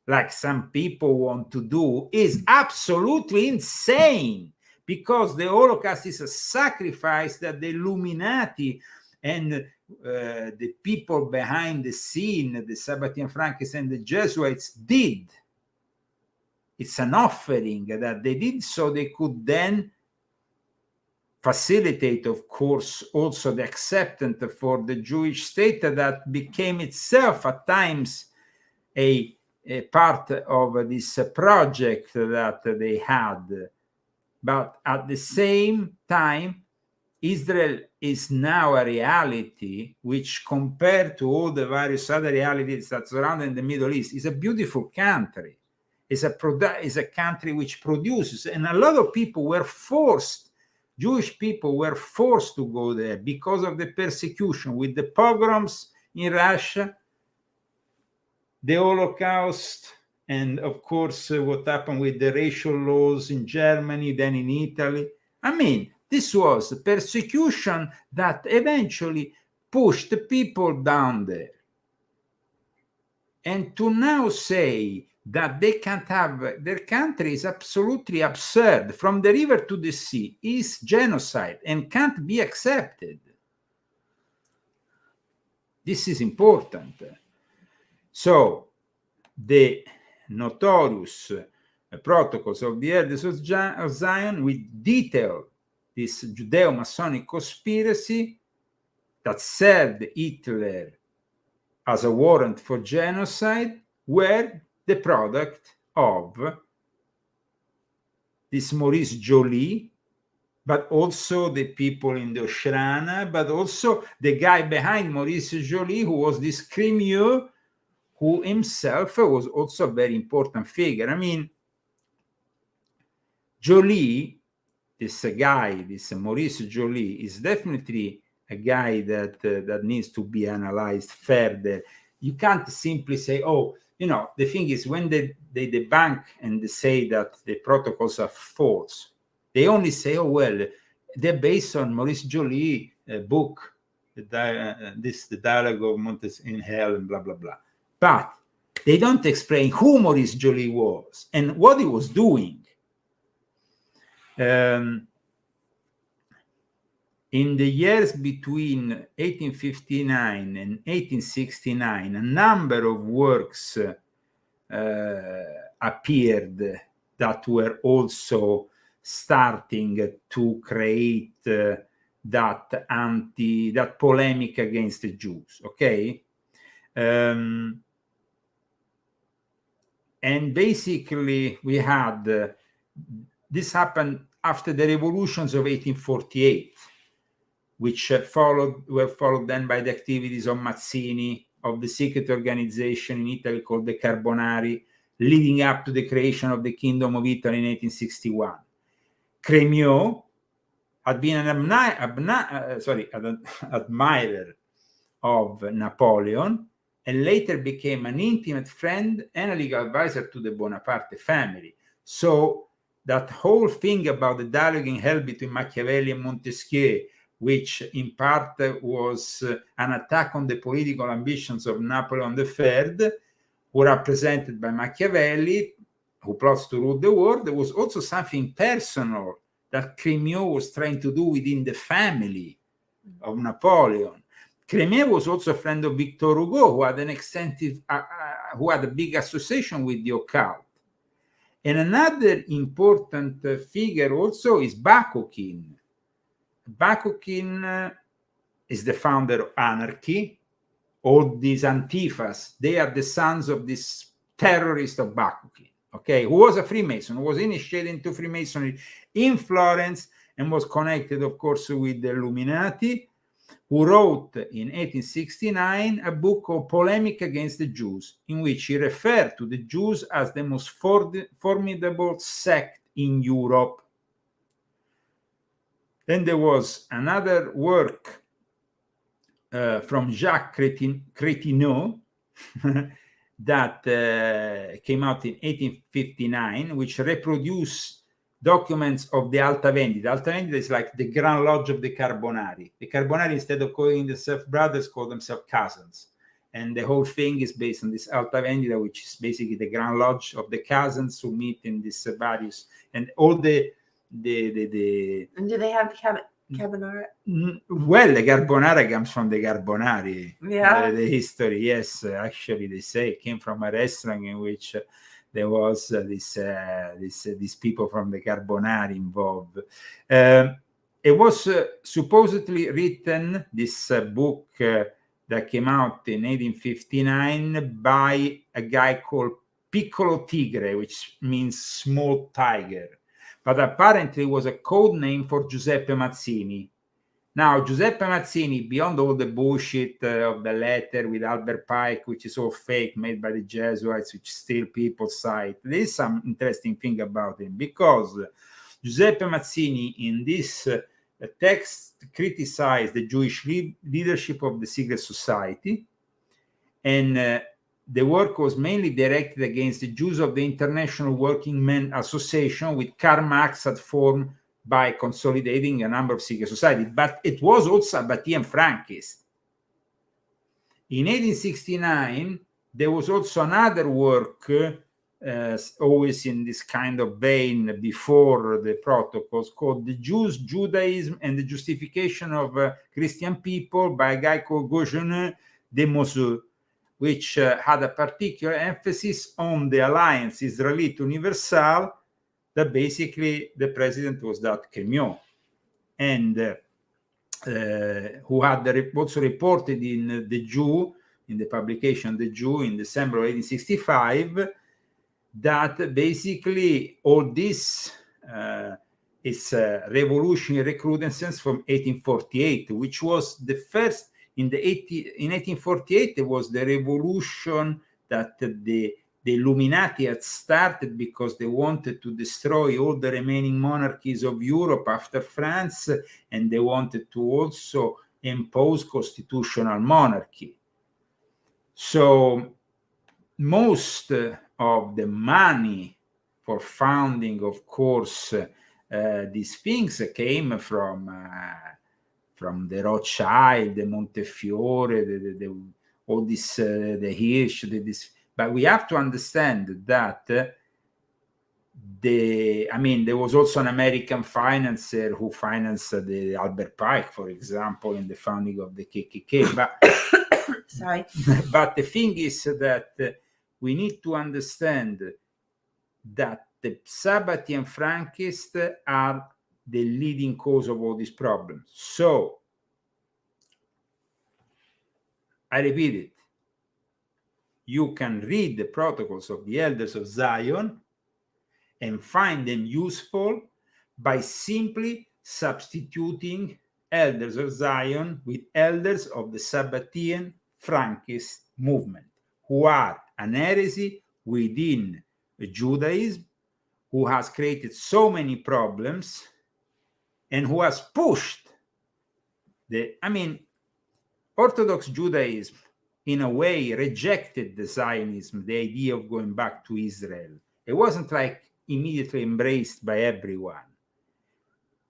Speaker 1: like some people want to do, is absolutely insane, because the Holocaust is a sacrifice that the Illuminati and the people behind the scene, the Sabbatean Frankists and the Jesuits, did. It's an offering that they did so they could then facilitate, of course, also the acceptance for the Jewish state that became itself at times a part of this project that they had. But at the same time, Israel is now a reality which, compared to all the various other realities that surround in the Middle East, is a beautiful country. It's a country which produces, and a lot of people were forced, Jewish people were forced to go there because of the persecution, with the pogroms in Russia, the Holocaust, and of course what happened with the racial laws in Germany, then in Italy. This was persecution that eventually pushed the people down there. And to now say that they can't have their country is absolutely absurd. From the river to the sea is genocide and can't be accepted. This is important. So the notorious protocols of the Elders of Zion, we detail this Judeo-Masonic conspiracy that served Hitler as a warrant for genocide, were the product of this Maurice Joly, but also the people in the Oshrana, but also the guy behind Maurice Joly, who was this Crémieux, who himself was also a very important figure. I mean, Joly, this guy, this Maurice Joly, is definitely a guy that needs to be analyzed further. You can't simply say, oh, you know, the thing is, when they debunk and they say that the protocols are false, they only say, oh, well, they're based on Maurice Joly book, the Dialogue of Montes in Hell, and blah, blah, blah. But they don't explain who Maurice Joly was and what he was doing. In the years between 1859 and 1869, a number of works appeared that were also starting to create that polemic against the Jews. Okay, and basically we had this happened after the revolutions of 1848, which were followed then by the activities of Mazzini, of the secret organization in Italy called the Carbonari, leading up to the creation of the Kingdom of Italy in 1861. Crémieux had been an admirer of Napoleon, and later became an intimate friend and a legal advisor to the Bonaparte family. So that whole thing about the dialogue in hell between Machiavelli and Montesquieu, which in part was an attack on the political ambitions of Napoleon III, who are represented by Machiavelli, who plots to rule the world, there was also something personal that Crémieux was trying to do within the family of Napoleon. Crémieux was also a friend of Victor Hugo, who had an extensive, who had a big association with the occult. And another important figure also is Bakunin. Bakunin is the founder of anarchy. All these Antifas, they are the sons of this terrorist of Bakunin, okay, who was a Freemason, who was initiated into Freemasonry in Florence and was connected, of course, with the Illuminati, who wrote in 1869 a book called Polemic Against the Jews, in which he referred to the Jews as the most formidable sect in Europe. Then there was another work from Jacques Crétineau that came out in 1859, which reproduced documents of the Alta Vendita. Alta Vendita is like the Grand Lodge of the Carbonari. The Carbonari, instead of calling themselves brothers, call themselves cousins. And the whole thing is based on this Alta Vendita, which is basically the Grand Lodge of the cousins who meet in this various, and all the
Speaker 2: And do they have carbonara?
Speaker 1: Well, the carbonara comes from the Carbonari.
Speaker 2: Yeah.
Speaker 1: The history, yes. Actually, they say it came from a restaurant in which there was these people from the Carbonari involved. It was supposedly written, this book that came out in 1859, by a guy called Piccolo Tigre, which means small tiger. But apparently it was a code name for Giuseppe Mazzini. Now, Giuseppe Mazzini, beyond all the bullshit of the letter with Albert Pike, which is all fake, made by the Jesuits, which steal people's sight, there is some interesting thing about him, because Giuseppe Mazzini, in this text, criticized the Jewish leadership of the secret society, and the work was mainly directed against the Jews of the International Working Men Association, which Karl Marx had formed by consolidating a number of secret societies. But it was also a Battian Frankist. In 1869, there was also another work, always in this kind of vein before the protocols, called The Jews, Judaism, and the Justification of Christian People, by a guy called Gauguin de Mosseux. which had a particular emphasis on the alliance Israelite Universal, that basically the president was that Crémieux, and who had also reported in The Jew, in the publication The Jew in December of 1865, that basically all this is revolutionary recrudescence from 1848, which was the first, in 1848, there was the revolution that the Illuminati had started because they wanted to destroy all the remaining monarchies of Europe after France, and they wanted to also impose constitutional monarchy. So most of the money for founding, of course, these things came from the Rothschild, the Montefiore, all this, the Hirsch, but we have to understand that there was also an American financier who financed the Albert Pike, for example, in the founding of the KKK. But
Speaker 2: sorry.
Speaker 1: But the thing is that we need to understand that the Sabbatean Frankists are the leading cause of all these problems. So, I repeat it. You can read the protocols of the Elders of Zion and find them useful by simply substituting Elders of Zion with Elders of the Sabbatean Frankist movement, who are an heresy within Judaism, who has created so many problems, and who has pushed Orthodox Judaism, in a way, rejected the Zionism, the idea of going back to Israel. It wasn't like immediately embraced by everyone.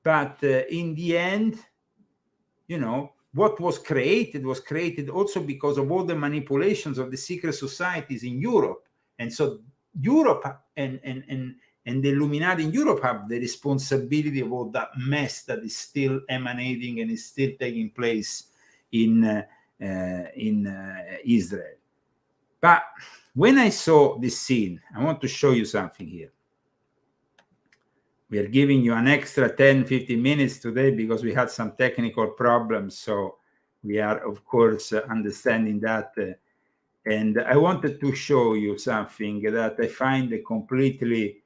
Speaker 1: But in the end, what was created also because of all the manipulations of the secret societies in Europe. And so Europe and the Illuminati in Europe have the responsibility of all that mess that is still emanating and is still taking place in Israel. But when I saw this scene, I want to show you something here. We are giving you an extra 10-15 minutes today because we had some technical problems. So we are, of course, understanding that. And I wanted to show you something that I find completely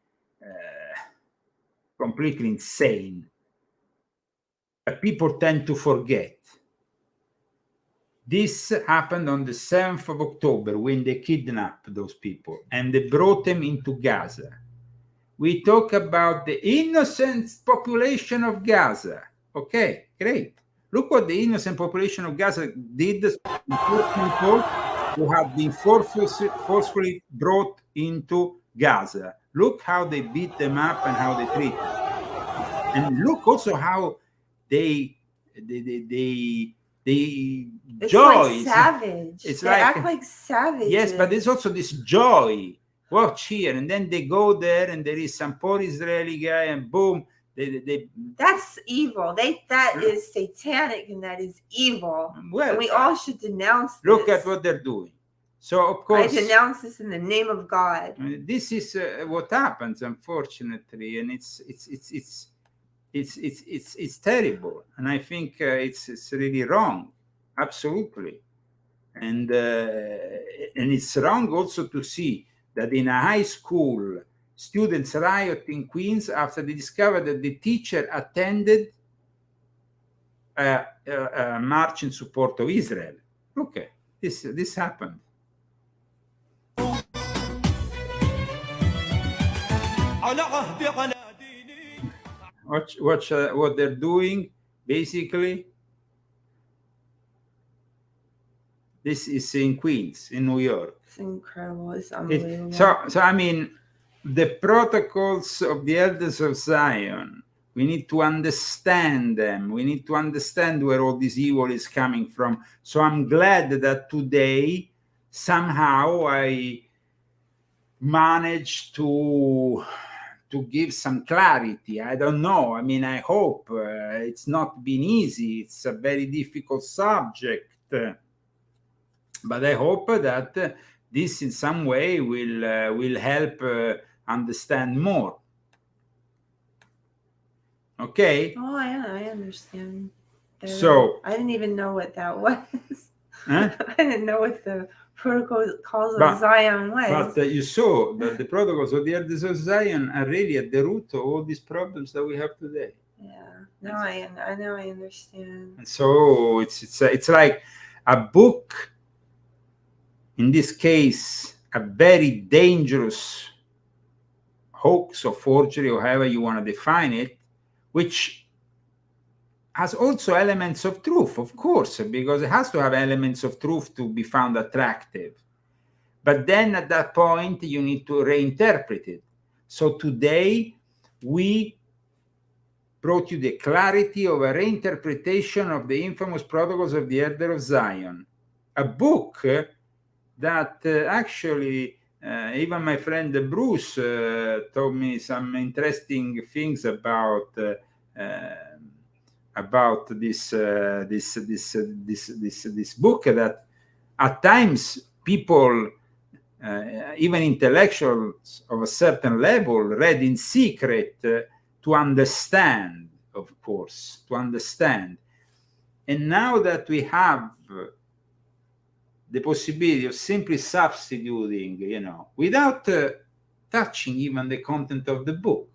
Speaker 1: insane. But people tend to forget. This happened on the 7th of October when they kidnapped those people and they brought them into Gaza. We talk about the innocent population of Gaza. Okay, great. Look what the innocent population of Gaza did to people who have been forcefully brought into Gaza. Look how they beat them up and how they treat them. And look also how they
Speaker 2: it's
Speaker 1: joy.
Speaker 2: Like savage. They act like savages.
Speaker 1: Yes, but there's also this joy. Watch here, and then they go there, and there is some poor Israeli guy, and boom, they
Speaker 2: that's evil. That is satanic, and that is evil.
Speaker 1: Well,
Speaker 2: and we all should denounce this.
Speaker 1: Look at what they're doing. So of course,
Speaker 2: I denounce this in the name of God.
Speaker 1: This is what happens, unfortunately, and it's terrible, and I think it's really wrong, absolutely, and it's wrong also to see that in a high school, students riot in Queens after they discovered that the teacher attended a march in support of Israel. Okay, this happened. Watch what they're doing. Basically, this is in Queens, in New York.
Speaker 2: It's incredible. It's unbelievable.
Speaker 1: So I mean, the protocols of the Elders of Zion, we need to understand them. We need to understand where all this evil is coming from. So I'm glad that today, somehow, I managed to give some clarity. I don't know. I mean, I hope. It's not been easy. It's a very difficult subject. But I hope that this in some way will help understand more. Okay?
Speaker 2: Oh, I understand.
Speaker 1: So
Speaker 2: I didn't even know what that was.
Speaker 1: Huh?
Speaker 2: I didn't know what the protocols of Zion was.
Speaker 1: But you saw that the protocols of the elders of Zion are really at the root of all these problems that we have today.
Speaker 2: Yeah, no, I know, I understand.
Speaker 1: And so it's like a book, in this case, a very dangerous hoax or forgery, or however you want to define it, which has also elements of truth, of course, because it has to have elements of truth to be found attractive. But then at that point, you need to reinterpret it. So today, we brought you the clarity of a reinterpretation of the infamous protocols of the Elder of Zion, a book that actually even my friend Bruce told me some interesting things about this book, that at times people, even intellectuals of a certain level, read in secret to understand, of course, to understand. And now that we have the possibility of simply substituting, without touching even the content of the book,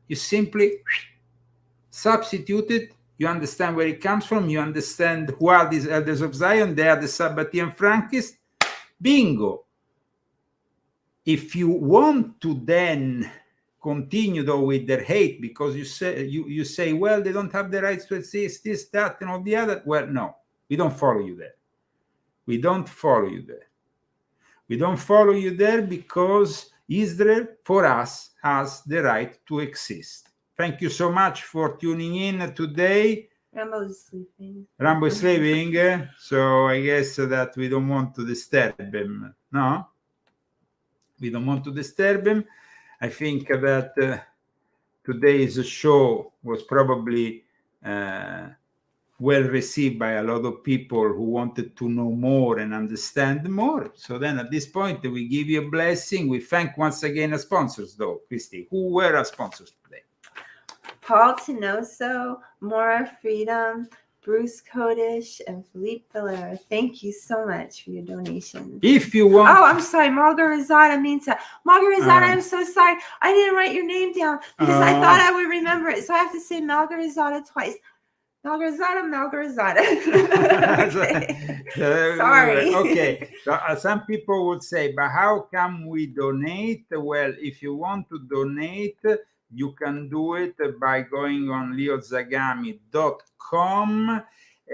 Speaker 1: you simply substitute it. You understand where it comes from. You understand who are these elders of Zion. They are the Sabbatean Frankists. Bingo. If you want to then continue though with their hate, because you say, well, they don't have the rights to exist, this, that, and all the other. Well, no, we don't follow you there. We don't follow you there. We don't follow you there because Israel, for us, has the right to exist. Thank you so much for tuning in today.
Speaker 2: Rambo is sleeping.
Speaker 1: Rambo is sleeping, so I guess that we don't want to disturb him. No? We don't want to disturb him. I think that today's show was probably well received by a lot of people who wanted to know more and understand more. So then at this point, we give you a blessing. We thank once again our sponsors, though. Christy, who were our sponsors today?
Speaker 2: Paul Tenoso, Maura Freedom, Bruce Kodish, and Philippe Valera. Thank you so much for your donations.
Speaker 1: If you want...
Speaker 2: Oh, I'm sorry. Margarizada Margarizada, I'm so sorry. I didn't write your name down because I thought I would remember it. So I have to say Margarizada twice. Margarizada. Okay. Sorry.
Speaker 1: Okay. So, some people would say, but how can we donate? Well, if you want to donate, you can do it by going on leozagami.com,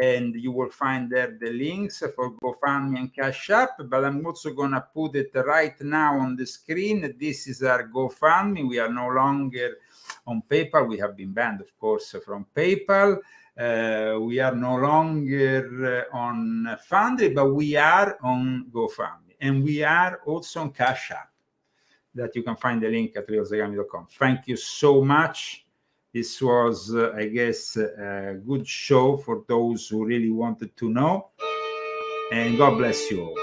Speaker 1: and you will find there the links for GoFundMe and Cash App. But I'm also going to put it right now on the screen. This is our GoFundMe. We are no longer on PayPal. We have been banned, of course, from PayPal. We are no longer on Fundry, but we are on GoFundMe, and we are also on Cash App, that you can find the link at leozagami.com. Thank you so much. This was, I guess, a good show for those who really wanted to know, and God bless you all.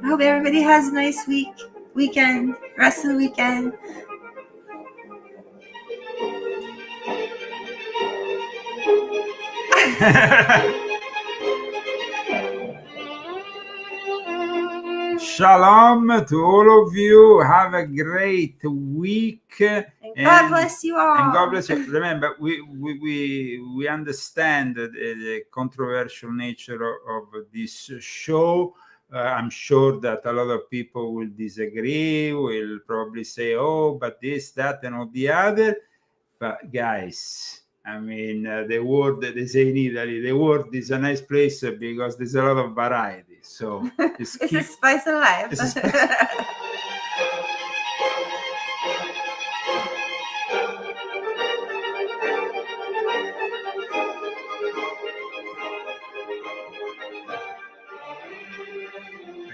Speaker 2: I hope everybody has a nice weekend, rest of the weekend.
Speaker 1: Shalom to all of you. Have a great week.
Speaker 2: And God bless you all.
Speaker 1: And God bless you. Remember, we understand the controversial nature of this show. I'm sure that a lot of people will disagree, will probably say, oh, but this, that, and all the other. But guys, I mean, the world, they say in Italy, the world is a nice place because there's a lot of variety. So
Speaker 2: it's a spice of life.
Speaker 1: It's a spice.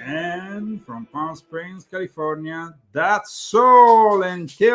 Speaker 1: And from Palm Springs, California, that's all. Until